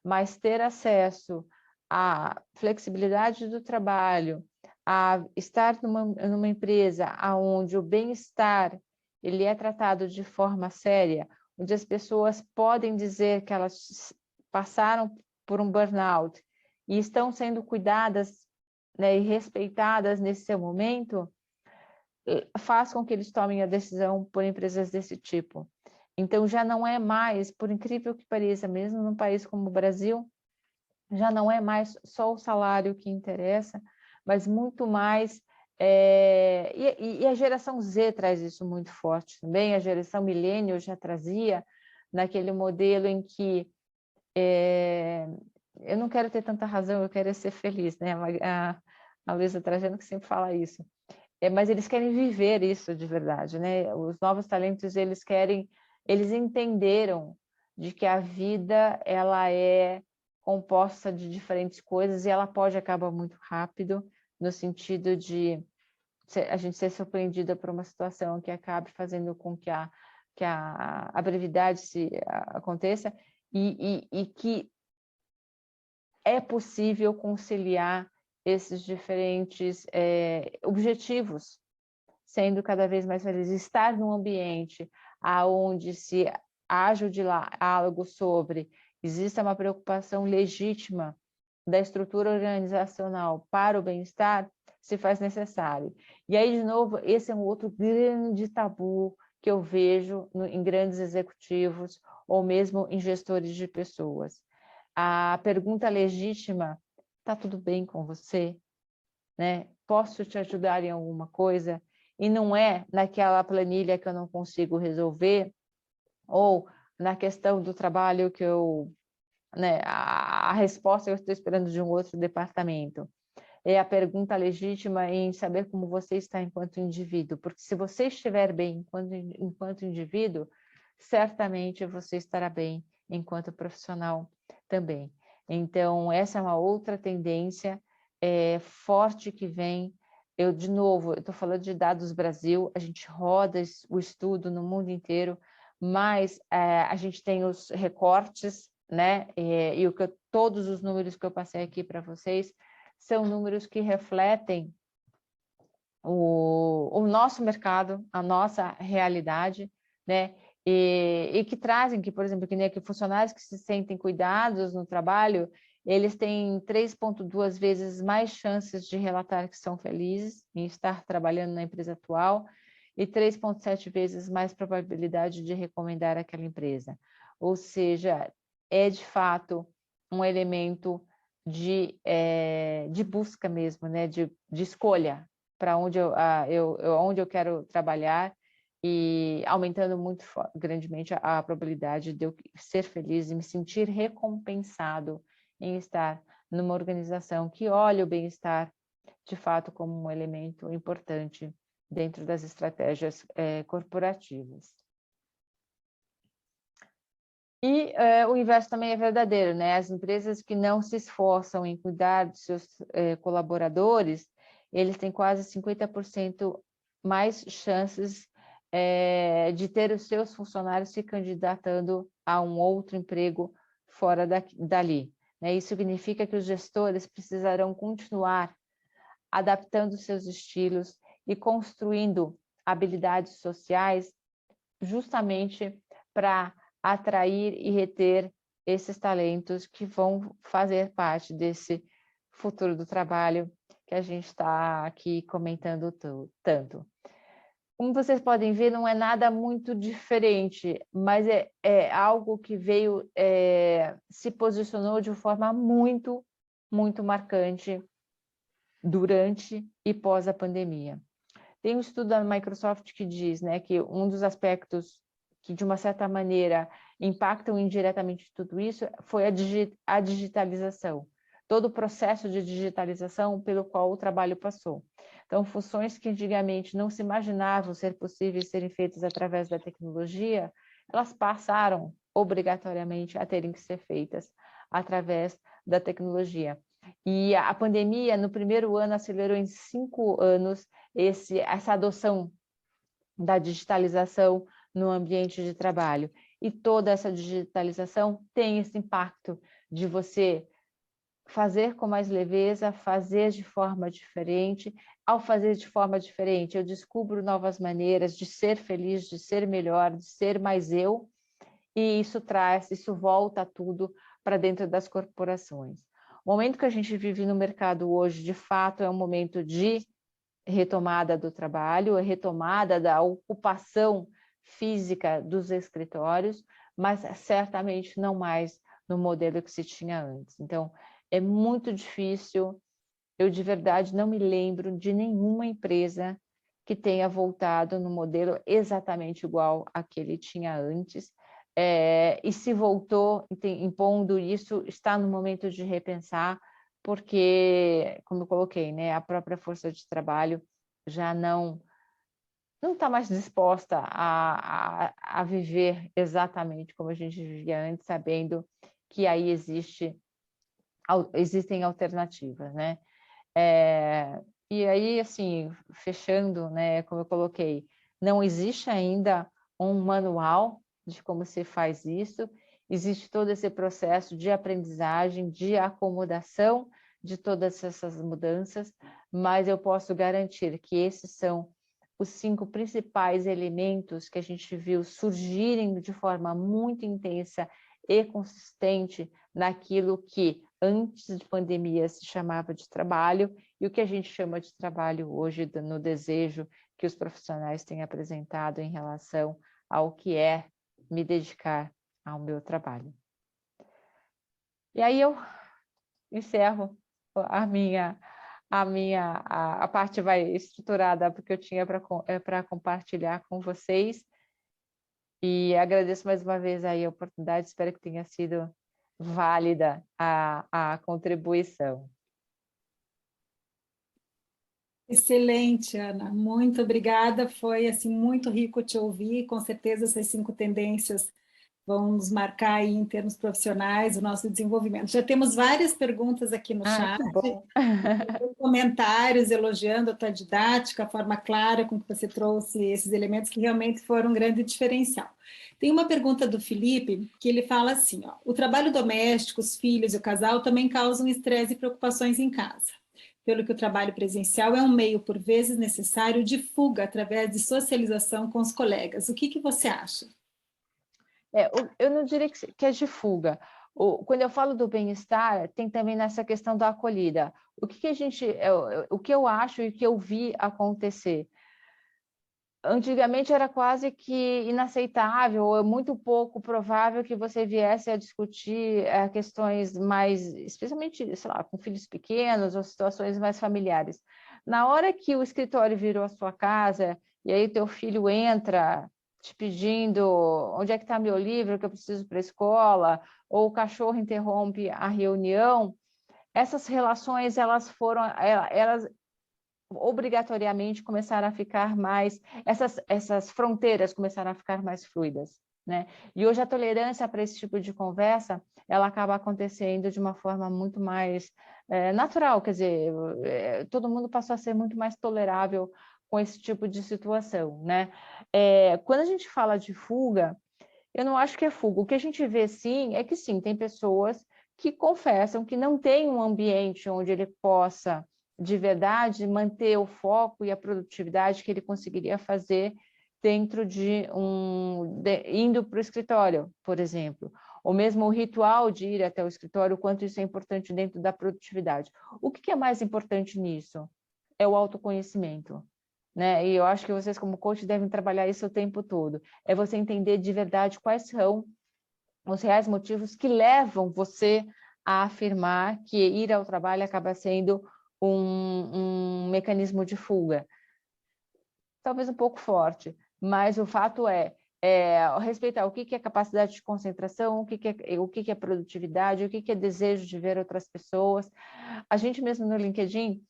mas ter acesso à flexibilidade do trabalho, a estar numa empresa onde o bem-estar ele é tratado de forma séria, onde as pessoas podem dizer que elas passaram por um burnout e estão sendo cuidadas, né, e respeitadas nesse seu momento, faz com que eles tomem a decisão por empresas desse tipo. Então, já não é mais, por incrível que pareça, mesmo num país como o Brasil, já não é mais só o salário que interessa, mas muito mais... E a geração Z traz isso muito forte também, a geração millennial já trazia naquele modelo em que eu não quero ter tanta razão, eu quero ser feliz, né? a Luísa Trajano que sempre fala isso. Mas eles querem viver isso de verdade, né? Os novos talentos, eles entenderam de que a vida, ela é composta de diferentes coisas e ela pode acabar muito rápido, no sentido de a gente ser surpreendida por uma situação que acabe fazendo com que a brevidade aconteça e que é possível conciliar esses diferentes objetivos, sendo cada vez mais feliz. Estar num ambiente onde se haja o diálogo sobre, exista uma preocupação legítima da estrutura organizacional para o bem-estar, se faz necessário. E aí, de novo, esse é um outro grande tabu que eu vejo em grandes executivos ou mesmo em gestores de pessoas. A pergunta legítima, está tudo bem com você? Né? Posso te ajudar em alguma coisa? E não é naquela planilha que eu não consigo resolver, ou na questão do trabalho que né, a resposta que eu estou esperando de um outro departamento. É a pergunta legítima em saber como você está enquanto indivíduo, porque se você estiver bem enquanto indivíduo, certamente você estará bem enquanto profissional também. Então, essa é uma outra tendência forte que vem. De novo, eu estou falando de dados Brasil, a gente roda o estudo no mundo inteiro, mas a gente tem os recortes, né? Todos os números que eu passei aqui para vocês são números que refletem o nosso mercado, a nossa realidade, né? E que trazem, que, por exemplo, que nem aqui, funcionários que se sentem cuidados no trabalho, eles têm 3,2 vezes mais chances de relatar que são felizes em estar trabalhando na empresa atual e 3,7 vezes mais probabilidade de recomendar aquela empresa. Ou seja, é de fato um elemento de busca mesmo, né? de escolha para onde onde eu quero trabalhar e aumentando muito grandemente a probabilidade de eu ser feliz e me sentir recompensado em estar numa organização que olha o bem-estar de fato como um elemento importante dentro das estratégias corporativas. E o inverso também é verdadeiro, né? As empresas que não se esforçam em cuidar de seus colaboradores, eles têm quase 50% mais chances de ter os seus funcionários se candidatando a um outro emprego fora dali. Né? Isso significa que os gestores precisarão continuar adaptando seus estilos e construindo habilidades sociais justamente para atrair e reter esses talentos que vão fazer parte desse futuro do trabalho que a gente está aqui comentando tanto. Como vocês podem ver, não é nada muito diferente, mas é algo que veio, se posicionou de forma muito, muito marcante durante e pós a pandemia. Tem um estudo da Microsoft que diz, né, que um dos aspectos que, de uma certa maneira, impactam indiretamente tudo isso foi a digitalização. Todo o processo de digitalização pelo qual o trabalho passou. Então, funções que antigamente não se imaginavam ser possíveis serem feitas através da tecnologia, elas passaram obrigatoriamente a terem que ser feitas através da tecnologia. E a pandemia, no primeiro ano, acelerou em 5 anos essa adoção da digitalização no ambiente de trabalho. E toda essa digitalização tem esse impacto de você fazer com mais leveza, fazer de forma diferente. Ao fazer de forma diferente, eu descubro novas maneiras de ser feliz, de ser melhor, de ser mais eu, e isso volta tudo para dentro das corporações. O momento que a gente vive no mercado hoje, de fato, é um momento de retomada do trabalho, retomada da ocupação física dos escritórios, mas certamente não mais no modelo que se tinha antes. Então, é muito difícil, eu de verdade não me lembro de nenhuma empresa que tenha voltado no modelo exatamente igual a que ele tinha antes, e se voltou impondo isso, está no momento de repensar, porque, como eu coloquei, né, a própria força de trabalho já não está mais disposta a viver exatamente como a gente vivia antes, sabendo que aí existem alternativas, né? E aí, assim, fechando, né, como eu coloquei, não existe ainda um manual de como se faz isso, existe todo esse processo de aprendizagem, de acomodação de todas essas mudanças, mas eu posso garantir que esses são os 5 principais elementos que a gente viu surgirem de forma muito intensa e consistente naquilo que antes de pandemia se chamava de trabalho e o que a gente chama de trabalho hoje no desejo que os profissionais têm apresentado em relação ao que é me dedicar ao meu trabalho. E aí eu encerro a parte vai estruturada porque eu tinha para compartilhar com vocês e agradeço mais uma vez aí a oportunidade, espero que tenha sido válida a contribuição. Excelente, Ana, muito obrigada, foi assim muito rico te ouvir, com certeza essas 5 tendências vão nos marcar aí em termos profissionais o nosso desenvolvimento. Já temos várias perguntas aqui no chat, Que bom. comentários elogiando a tua didática, a forma clara com que você trouxe esses elementos que realmente foram um grande diferencial. Tem uma pergunta do Felipe, que ele fala assim, ó, o trabalho doméstico, os filhos e o casal também causam estresse e preocupações em casa. Pelo que o trabalho presencial é um meio, por vezes, necessário de fuga através de socialização com os colegas. O que você acha? Eu não diria que é de fuga. Quando eu falo do bem-estar, tem também nessa questão da acolhida. O que eu acho e o que eu vi acontecer? Antigamente era quase que inaceitável, ou muito pouco provável que você viesse a discutir questões mais, especialmente, sei lá, com filhos pequenos ou situações mais familiares. Na hora que o escritório virou a sua casa, e aí teu filho entra te pedindo onde é que está meu livro, que eu preciso para a escola, ou o cachorro interrompe a reunião, essas relações, elas obrigatoriamente começaram a ficar mais, essas fronteiras começaram a ficar mais fluidas, né? E hoje a tolerância para esse tipo de conversa, ela acaba acontecendo de uma forma muito mais natural, quer dizer, todo mundo passou a ser muito mais tolerável com esse tipo de situação, né? Quando a gente fala de fuga, eu não acho que é fuga. O que a gente vê, sim, é que sim, tem pessoas que confessam que não tem um ambiente onde ele possa de verdade manter o foco e a produtividade que ele conseguiria fazer dentro indo para o escritório, por exemplo, ou mesmo o ritual de ir até o escritório, o quanto isso é importante dentro da produtividade. O que é mais importante nisso? É o autoconhecimento, né? E eu acho que vocês como coach devem trabalhar isso o tempo todo. É você entender de verdade quais são os reais motivos que levam você a afirmar que ir ao trabalho acaba sendo um mecanismo de fuga. Talvez um pouco forte, mas o fato é respeitar o que é capacidade de concentração, o que é produtividade, o que é desejo de ver outras pessoas. A gente mesmo no LinkedIn,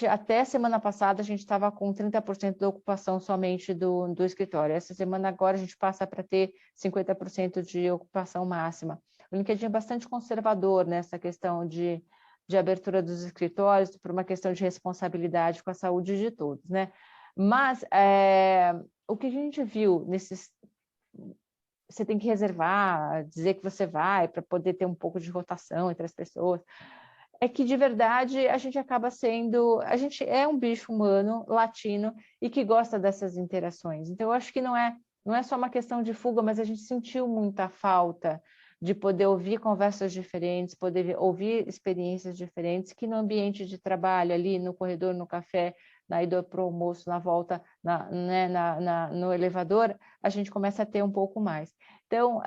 até semana passada, a gente estava com 30% da ocupação somente do escritório. Essa semana agora a gente passa para ter 50% de ocupação máxima. O LinkedIn é bastante conservador nessa questão de abertura dos escritórios, por uma questão de responsabilidade com a saúde de todos, né? Mas o que a gente viu nesses... Você tem que reservar, dizer que você vai, para poder ter um pouco de rotação entre as pessoas. É que, de verdade, a gente acaba sendo... A gente é um bicho humano, latino, e que gosta dessas interações. Então, eu acho que não é só uma questão de fuga, mas a gente sentiu muita falta de poder ouvir conversas diferentes, poder ouvir experiências diferentes, que no ambiente de trabalho, ali no corredor, no café, na ida para o almoço, na volta, no elevador, a gente começa a ter um pouco mais. Então,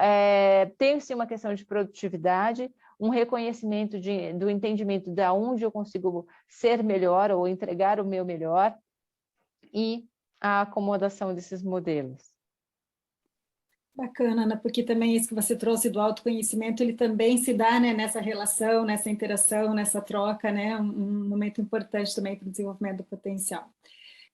tem sim uma questão de produtividade, um reconhecimento do entendimento de onde eu consigo ser melhor ou entregar o meu melhor e a acomodação desses modelos. Bacana, Ana, porque também isso que você trouxe do autoconhecimento, ele também se dá, né, nessa relação, nessa interação, nessa troca, né, um momento importante também para o desenvolvimento do potencial.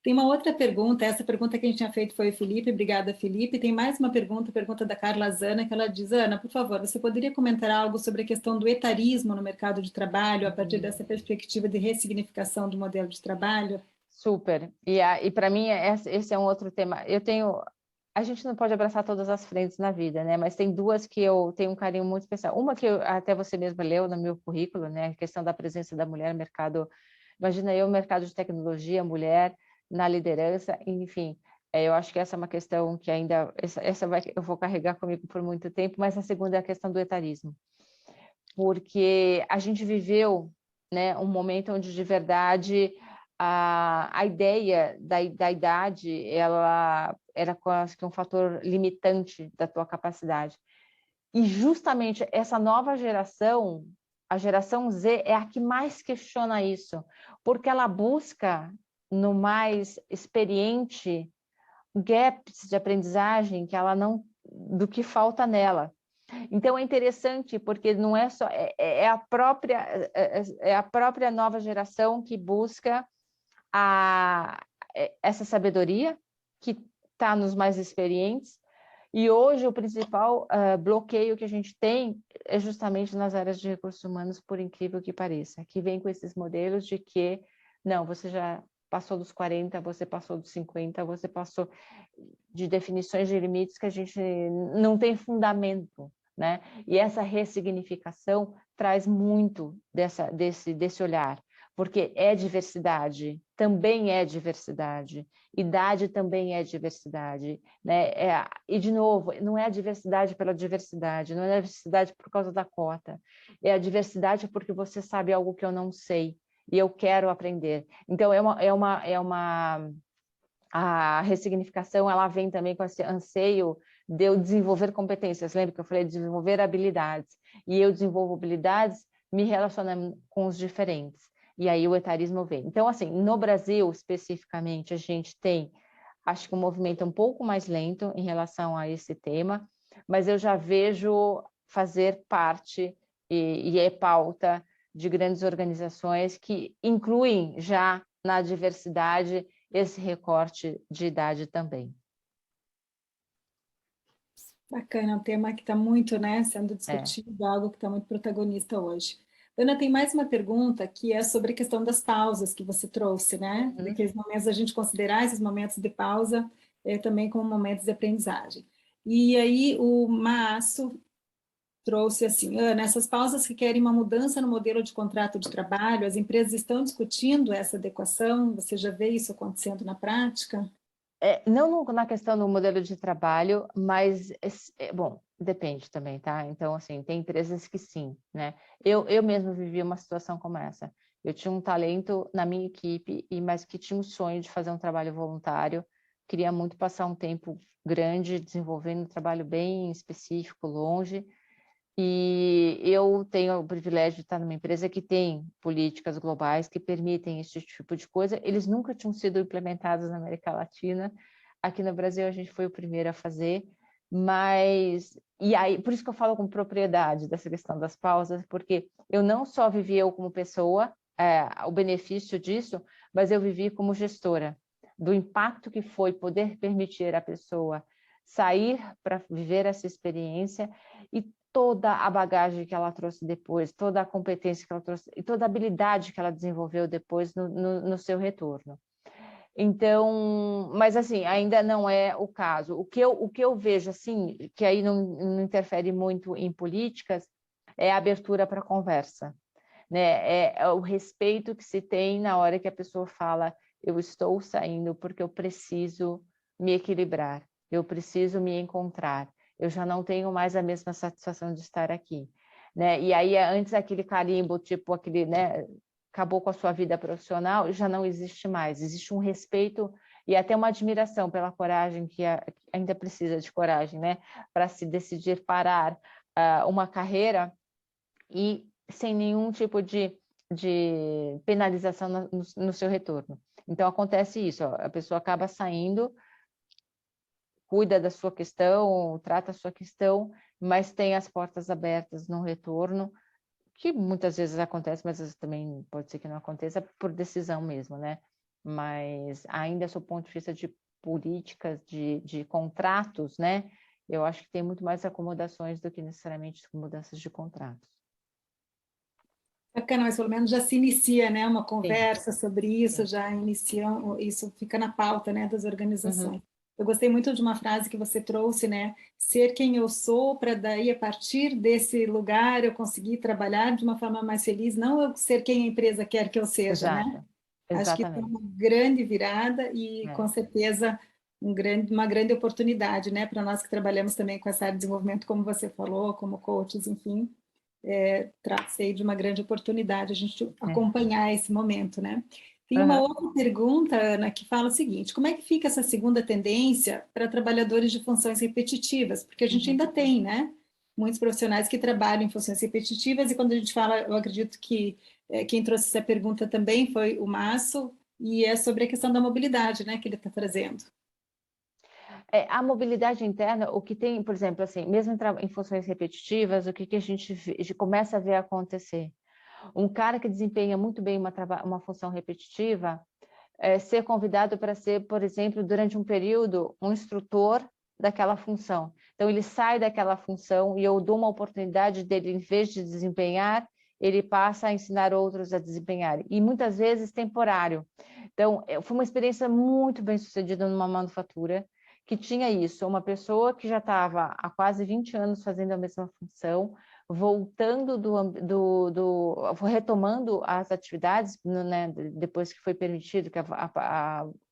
Tem uma outra pergunta, essa pergunta que a gente tinha feito foi o Felipe, obrigada, Felipe. Tem mais uma pergunta da Carla Zana, que ela diz, Ana, por favor, você poderia comentar algo sobre a questão do etarismo no mercado de trabalho, a partir dessa perspectiva de ressignificação do modelo de trabalho? Super. E para mim, esse é um outro tema. A gente não pode abraçar todas as frentes na vida, né? Mas tem duas que eu tenho um carinho muito especial. Uma que até você mesma leu no meu currículo, né? A questão da presença da mulher no mercado. Imagina eu, mercado de tecnologia, mulher na liderança, enfim. Eu acho que essa é uma questão que ainda eu vou carregar comigo por muito tempo. Mas a segunda é a questão do etarismo, porque a gente viveu, né, um momento onde de verdade a ideia da idade ela era quase que um fator limitante da tua capacidade. E justamente essa nova geração, a geração Z, é a que mais questiona isso, porque ela busca no mais experiente gaps de aprendizagem que ela não, do que falta nela. Então é interessante porque não é só é a própria nova geração que busca essa sabedoria que está nos mais experientes. E hoje o principal bloqueio que a gente tem é justamente nas áreas de recursos humanos, por incrível que pareça, que vem com esses modelos de que não, você já passou dos 40, você passou dos 50, você passou de definições de limites que a gente não tem fundamento, né? E essa ressignificação traz muito desse olhar, porque é diversidade, também é diversidade, idade também é diversidade, né? E, de novo, não é a diversidade pela diversidade, não é a diversidade por causa da cota, é a diversidade porque você sabe algo que eu não sei e eu quero aprender. Então, a ressignificação, ela vem também com esse anseio de eu desenvolver competências. Lembra que eu falei de desenvolver habilidades? E eu desenvolvo habilidades me relacionando com os diferentes. E aí o etarismo vem. Então, assim, no Brasil, especificamente, a gente tem, acho que um movimento um pouco mais lento em relação a esse tema, mas eu já vejo fazer parte e é pauta de grandes organizações que incluem já na diversidade esse recorte de idade também. Bacana, é um tema que está muito, né, sendo discutido, algo que está muito protagonista hoje. Ana, tem mais uma pergunta que é sobre a questão das pausas que você trouxe, né? Daqueles momentos, a gente considerar esses momentos de pausa também como momentos de aprendizagem. E aí o Maasso trouxe assim, Ana, essas pausas requerem uma mudança no modelo de contrato de trabalho, as empresas estão discutindo essa adequação, você já vê isso acontecendo na prática? Não na questão do modelo de trabalho, mas, bom, depende também, tá? Então, assim, tem empresas que sim, né? Eu mesmo vivi uma situação como essa. Eu tinha um talento na minha equipe, mas que tinha um sonho de fazer um trabalho voluntário, queria muito passar um tempo grande desenvolvendo um trabalho bem específico, longe, e eu tenho o privilégio de estar numa empresa que tem políticas globais que permitem esse tipo de coisa. Eles nunca tinham sido implementados na América Latina. Aqui no Brasil a gente foi o primeiro a fazer, mas e aí por isso que eu falo com propriedade dessa questão das pausas, porque eu não só vivi eu como pessoa o benefício disso, mas eu vivi como gestora do impacto que foi poder permitir a pessoa sair para viver essa experiência e toda a bagagem que ela trouxe depois, toda a competência que ela trouxe e toda a habilidade que ela desenvolveu depois no seu retorno. Então, mas assim, ainda não é o caso. O que eu vejo, assim, que aí não interfere muito em políticas, é a abertura para conversa, né? É o respeito que se tem na hora que a pessoa fala, eu estou saindo porque eu preciso me equilibrar, eu preciso me encontrar, eu já não tenho mais a mesma satisfação de estar aqui, né? E aí antes aquele carimbo, tipo aquele, né? Acabou com a sua vida profissional, já não existe mais. Existe um respeito e até uma admiração pela coragem que ainda precisa de coragem, né? Para se decidir parar uma carreira e sem nenhum tipo de penalização no seu retorno. Então acontece isso, ó, a pessoa acaba saindo cuida da sua questão, trata a sua questão, mas tem as portas abertas no retorno, que muitas vezes acontece, mas às vezes também pode ser que não aconteça por decisão mesmo, né? Mas ainda, do ponto de vista de políticas, de contratos, né? Eu acho que tem muito mais acomodações do que necessariamente mudanças de contratos. Bacana, mas pelo menos já se inicia, né, uma Sim, conversa sobre isso, sim. já iniciam, isso fica na pauta, né, das organizações. Uhum. Eu gostei muito de uma frase que você trouxe, né, ser quem eu sou, para daí, a partir desse lugar, eu conseguir trabalhar de uma forma mais feliz, não eu ser quem a empresa quer que eu seja, né? Exato, Acho que é exatamente. uma grande virada e, É. com certeza, uma grande oportunidade, né, para nós que trabalhamos também com essa área de desenvolvimento, como você falou, como coaches, enfim, trata-se de uma grande oportunidade a gente É. acompanhar esse momento, né? Tem uma Uhum. outra pergunta, Ana, que fala o seguinte: como é que fica essa segunda tendência para trabalhadores de funções repetitivas? Porque a gente Uhum. ainda tem, né? Muitos profissionais que trabalham em funções repetitivas, e quando a gente fala, eu acredito que quem trouxe essa pergunta também foi o Márcio, e é sobre a questão da mobilidade, né, que ele está trazendo. A mobilidade interna, o que tem, por exemplo, assim, mesmo em funções repetitivas, o que a gente começa a ver acontecer? Um cara que desempenha muito bem uma função repetitiva, ser convidado para ser, por exemplo, durante um período, um instrutor daquela função. Então, ele sai daquela função e eu dou uma oportunidade dele, em vez de desempenhar, ele passa a ensinar outros a desempenhar. E muitas vezes temporário. Então, foi uma experiência muito bem sucedida numa manufatura, que tinha isso, uma pessoa que já estava há quase 20 anos fazendo a mesma função, voltando retomando as atividades, né, depois que foi permitido que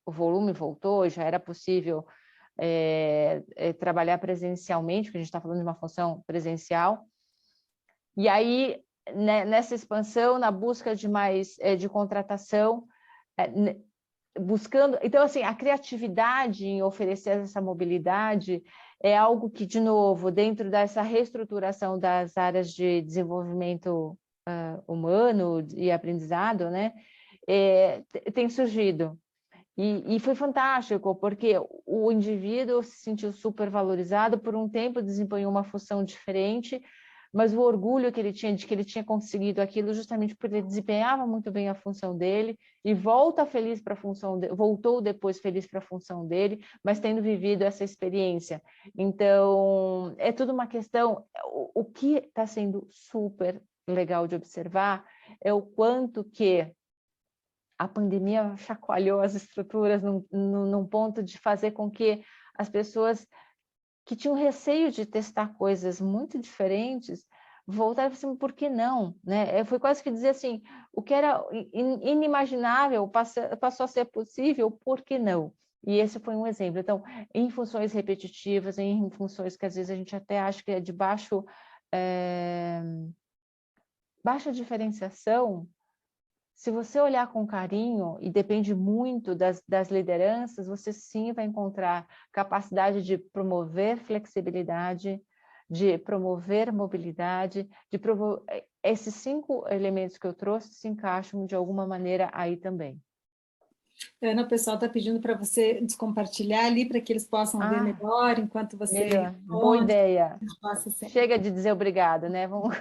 o volume voltou, já era possível trabalhar presencialmente, porque a gente está falando de uma função presencial. E aí, né, nessa expansão, na busca de mais de contratação, buscando... Então, assim, a criatividade em oferecer essa mobilidade é algo que, de novo, dentro dessa reestruturação das áreas de desenvolvimento humano e aprendizado, né, tem surgido. E foi fantástico, porque o indivíduo se sentiu super valorizado, por um tempo desempenhou uma função diferente, mas o orgulho que ele tinha de que ele tinha conseguido aquilo justamente porque ele desempenhava muito bem a função dele e voltou depois feliz para a função dele, mas tendo vivido essa experiência. Então, é tudo uma questão... O que está sendo super legal de observar é o quanto que a pandemia chacoalhou as estruturas num ponto de fazer com que as pessoas que tinham receio de testar coisas muito diferentes voltaram e falaram assim, por que não? Né? Foi quase que dizer assim, o que era inimaginável passou a ser possível, por que não? E esse foi um exemplo. Então, em funções repetitivas, em funções que às vezes a gente até acha que é de baixa diferenciação, se você olhar com carinho, e depende muito das lideranças, você sim vai encontrar capacidade de promover flexibilidade, de promover mobilidade, esses 5 elementos que eu trouxe se encaixam de alguma maneira aí também. Ana, o pessoal está pedindo para você descompartilhar ali, para que eles possam ver melhor, enquanto você Melhor, boa responde. ideia. Sempre. Chega de dizer obrigado, né? Vamos...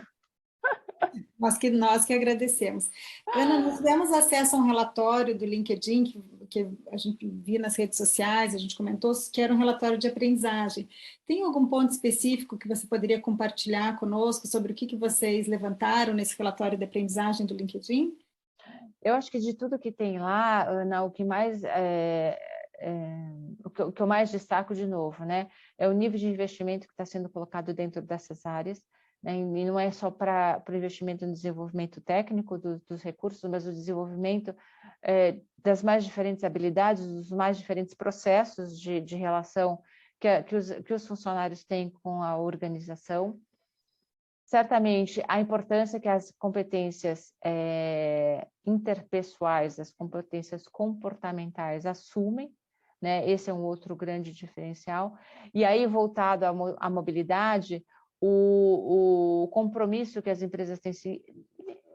Nós que agradecemos. Ana, nós tivemos acesso a um relatório do LinkedIn, que a gente viu nas redes sociais, a gente comentou, que era um relatório de aprendizagem. Tem algum ponto específico que você poderia compartilhar conosco sobre o que vocês levantaram nesse relatório de aprendizagem do LinkedIn? Eu acho que de tudo que tem lá, Ana, o que eu mais destaco de novo, né, é o nível de investimento que está sendo colocado dentro dessas áreas, né, e não é só para o investimento no desenvolvimento técnico dos recursos, mas o desenvolvimento das mais diferentes habilidades, dos mais diferentes processos de relação que os funcionários têm com a organização. Certamente, a importância que as competências interpessoais, as competências comportamentais assumem, né? Esse é um outro grande diferencial. E aí, voltado à mobilidade, o compromisso que as empresas têm,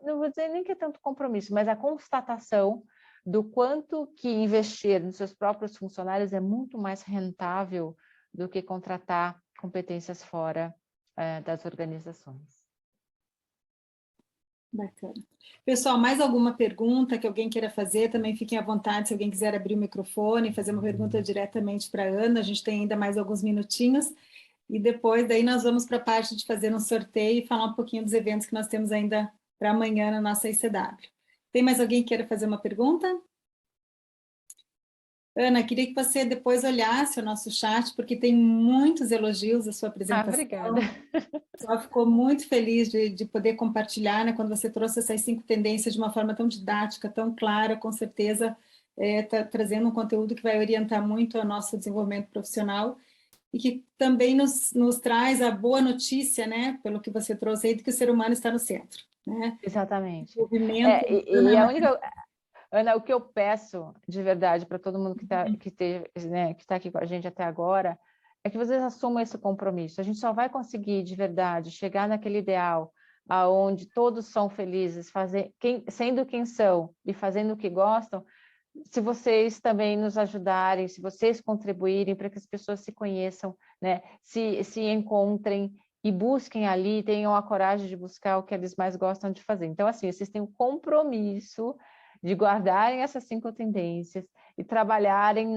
não vou dizer nem que é tanto compromisso, mas a constatação do quanto que investir nos seus próprios funcionários é muito mais rentável do que contratar competências fora das organizações. Bacana. Pessoal, mais alguma pergunta que alguém queira fazer? Também fiquem à vontade, se alguém quiser abrir o microfone e fazer uma pergunta diretamente para a Ana, a gente tem ainda mais alguns minutinhos, e depois daí nós vamos para a parte de fazer um sorteio e falar um pouquinho dos eventos que nós temos ainda para amanhã na nossa ICW. Tem mais alguém que queira fazer uma pergunta? Ana, queria que você depois olhasse o nosso chat, porque tem muitos elogios à sua apresentação. Obrigada. Só ficou muito feliz de poder compartilhar, né, quando você trouxe essas 5 tendências de uma forma tão didática, tão clara, com certeza está trazendo um conteúdo que vai orientar muito o nosso desenvolvimento profissional e que também nos traz a boa notícia, né, pelo que você trouxe aí, de que o ser humano está no centro. Né? Exatamente. Desenvolvimento E a única... Ana, o que eu peço de verdade para todo mundo que está né, que tá aqui com a gente até agora é que vocês assumam esse compromisso. A gente só vai conseguir de verdade chegar naquele ideal aonde todos são felizes, sendo quem são e fazendo o que gostam, se vocês também nos ajudarem, se vocês contribuírem para que as pessoas se conheçam, né, se encontrem e busquem ali, tenham a coragem de buscar o que eles mais gostam de fazer. Então, assim, vocês têm um compromisso de guardarem essas 5 tendências e trabalharem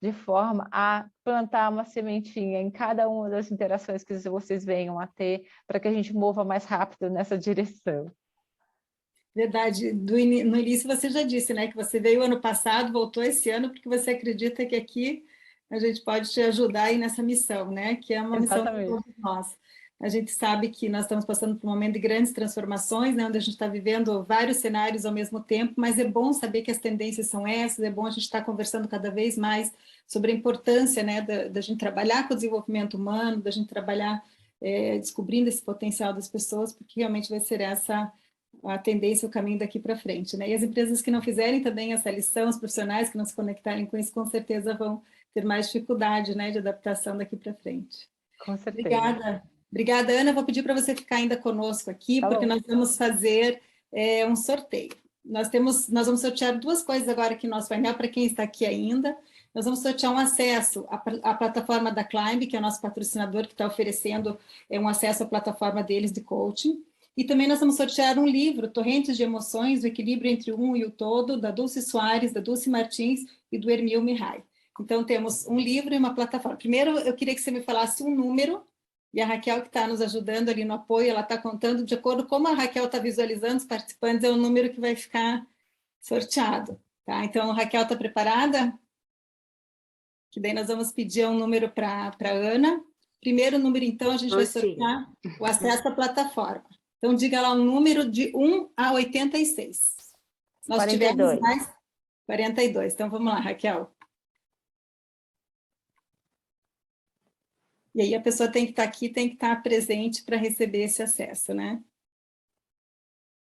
de forma a plantar uma sementinha em cada uma das interações que vocês venham a ter, para que a gente mova mais rápido nessa direção. Verdade. No início você já disse, né, que você veio ano passado, voltou esse ano, porque você acredita que aqui a gente pode te ajudar aí nessa missão, né, que é uma missão de todos nós. A gente sabe que nós estamos passando por um momento de grandes transformações, né, onde a gente está vivendo vários cenários ao mesmo tempo, mas é bom saber que as tendências são essas, é bom a gente estar conversando cada vez mais sobre a importância, né, da gente trabalhar com o desenvolvimento humano, da gente trabalhar descobrindo esse potencial das pessoas, porque realmente vai ser essa a tendência, o caminho daqui para frente. Né? E as empresas que não fizerem também essa lição, os profissionais que não se conectarem com isso, com certeza vão ter mais dificuldade, né, de adaptação daqui para frente. Com certeza. Obrigada. Obrigada, Ana. Vou pedir para você ficar ainda conosco aqui, porque nós vamos fazer um sorteio. Nós vamos sortear 2 coisas agora aqui no nosso painel, para quem está aqui ainda. Nós vamos sortear um acesso à plataforma da Climb, que é o nosso patrocinador, que está oferecendo um acesso à plataforma deles de coaching. E também nós vamos sortear um livro, Torrentes de Emoções, o equilíbrio entre o um e o todo, da Dulce Soares, da Dulce Martins e do Hermil Mihai. Então, temos um livro e uma plataforma. Primeiro, eu queria que você me falasse um número, e a Raquel, que está nos ajudando ali no apoio, ela está contando de acordo com como a Raquel está visualizando os participantes, é o número que vai ficar sorteado. Tá? Então, a Raquel está preparada? Que daí nós vamos pedir um número para a Ana. Primeiro número, então, a gente vai sortear o acesso à plataforma. Então, diga lá um número de 1 a 86. Nós 42. tivemos mais 42. Então, vamos lá, Raquel. E aí a pessoa tem que estar aqui, tem que estar presente para receber esse acesso, né?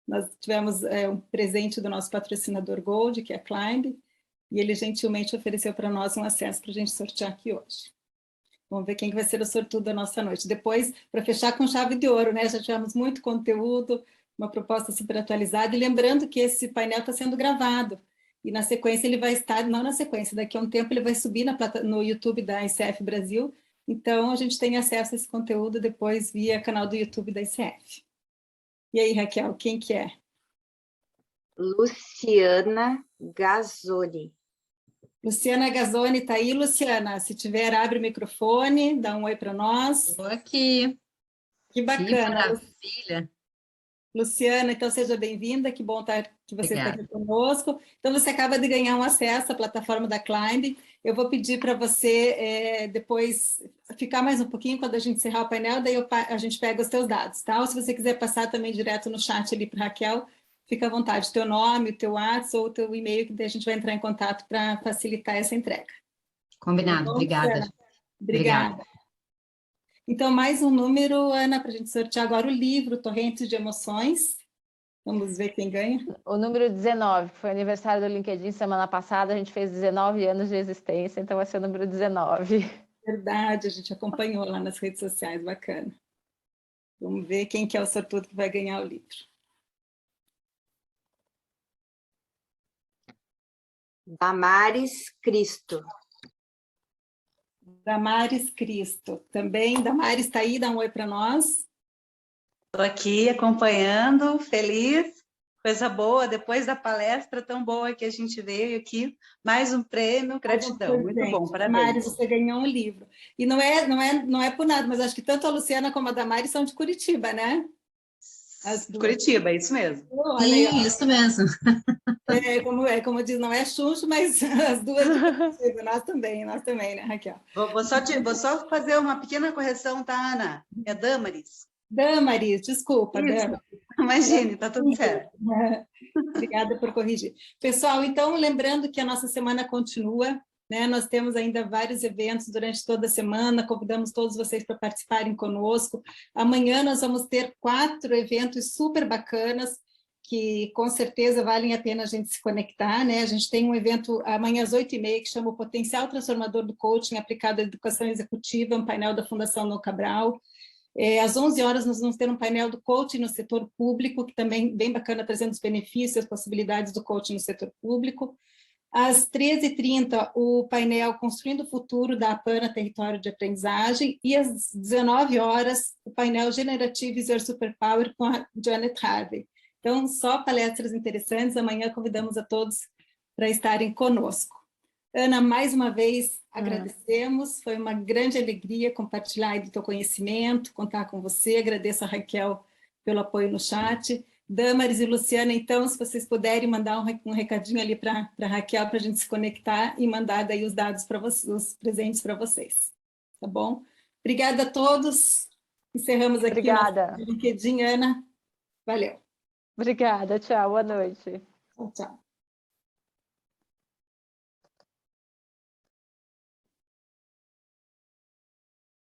Nós tivemos um presente do nosso patrocinador Gold, que é a Climb, e ele gentilmente ofereceu para nós um acesso para a gente sortear aqui hoje. Vamos ver quem vai ser o sortudo da nossa noite. Depois, para fechar com chave de ouro, né? Já tivemos muito conteúdo, uma proposta super atualizada. E lembrando que esse painel está sendo gravado. E na sequência ele vai estar, não na sequência, daqui a um tempo ele vai subir no YouTube da ICF Brasil. Então, a gente tem acesso a esse conteúdo depois via canal do YouTube da ICF. E aí, Raquel, quem que é? Luciana Gazzoni. Luciana Gazzoni está aí. Luciana, se tiver, abre o microfone, dá um oi para nós. Estou aqui. Que bacana. Que maravilha. Luciana, então seja bem-vinda, que bom que você está aqui conosco. Então, você acaba de ganhar um acesso à plataforma da Climb. Eu vou pedir para você depois ficar mais um pouquinho quando a gente encerrar o painel, daí a gente pega os teus dados, tá? Ou se você quiser passar também direto no chat ali para a Raquel, fica à vontade, o teu nome, o teu WhatsApp ou o teu e-mail, que daí a gente vai entrar em contato para facilitar essa entrega. Combinado, Bom, obrigada. Luciana? Obrigada. Então, mais um número, Ana, para a gente sortear agora o livro Torrentes de Emoções. Vamos ver quem ganha. O número 19, que foi aniversário do LinkedIn semana passada, a gente fez 19 anos de existência, então vai ser o número 19. Verdade, a gente acompanhou lá nas redes sociais, bacana. Vamos ver quem que é o sortudo que vai ganhar o livro. Damares Cristo. Damares Cristo, também. Damares está aí, dá um oi para nós. Estou aqui acompanhando, feliz, coisa boa, depois da palestra tão boa que a gente veio aqui, mais um prêmio, gratidão, muito bom, parabéns. Damares, você ganhou um livro. E não é por nada, mas acho que tanto a Luciana como a Damares são de Curitiba, né? Curitiba, é isso mesmo. Olha aí, ó. Isso mesmo. Como diz, não é Xuxo, mas as duas de Curitiba, nós também, né, Raquel? Vou só fazer uma pequena correção, tá, Ana? É Damaris. Damaris, desculpa, Damaris. Imagine, está tudo certo. Obrigada por corrigir. Pessoal, então, lembrando que a nossa semana continua, né? Nós temos ainda vários eventos durante toda a semana, convidamos todos vocês para participarem conosco. Amanhã nós vamos ter 4 eventos super bacanas, que com certeza valem a pena a gente se conectar, né? A gente tem um evento amanhã às 8h30, que chama o Potencial Transformador do Coaching aplicado à Educação Executiva, um painel da Fundação No Cabral. Às 11 horas nós vamos ter um painel do coaching no setor público, que também bem bacana, trazendo os benefícios, as possibilidades do coaching no setor público. Às 13h30, o painel Construindo o Futuro da APANA Território de Aprendizagem, e às 19 horas, o painel Generative is Your Superpower com a Janet Harvey. Então, só palestras interessantes, amanhã convidamos a todos para estarem conosco. Ana, mais uma vez, agradecemos, foi uma grande alegria compartilhar do teu conhecimento, contar com você, agradeço a Raquel pelo apoio no chat. Damares e Luciana, então, se vocês puderem mandar um recadinho ali para a Raquel, para a gente se conectar e mandar daí os dados para vocês, os presentes para vocês, tá bom? Obrigada a todos, encerramos aqui Obrigada. o LinkedIn, Ana, valeu. Obrigada, tchau, boa noite. Tchau, tchau.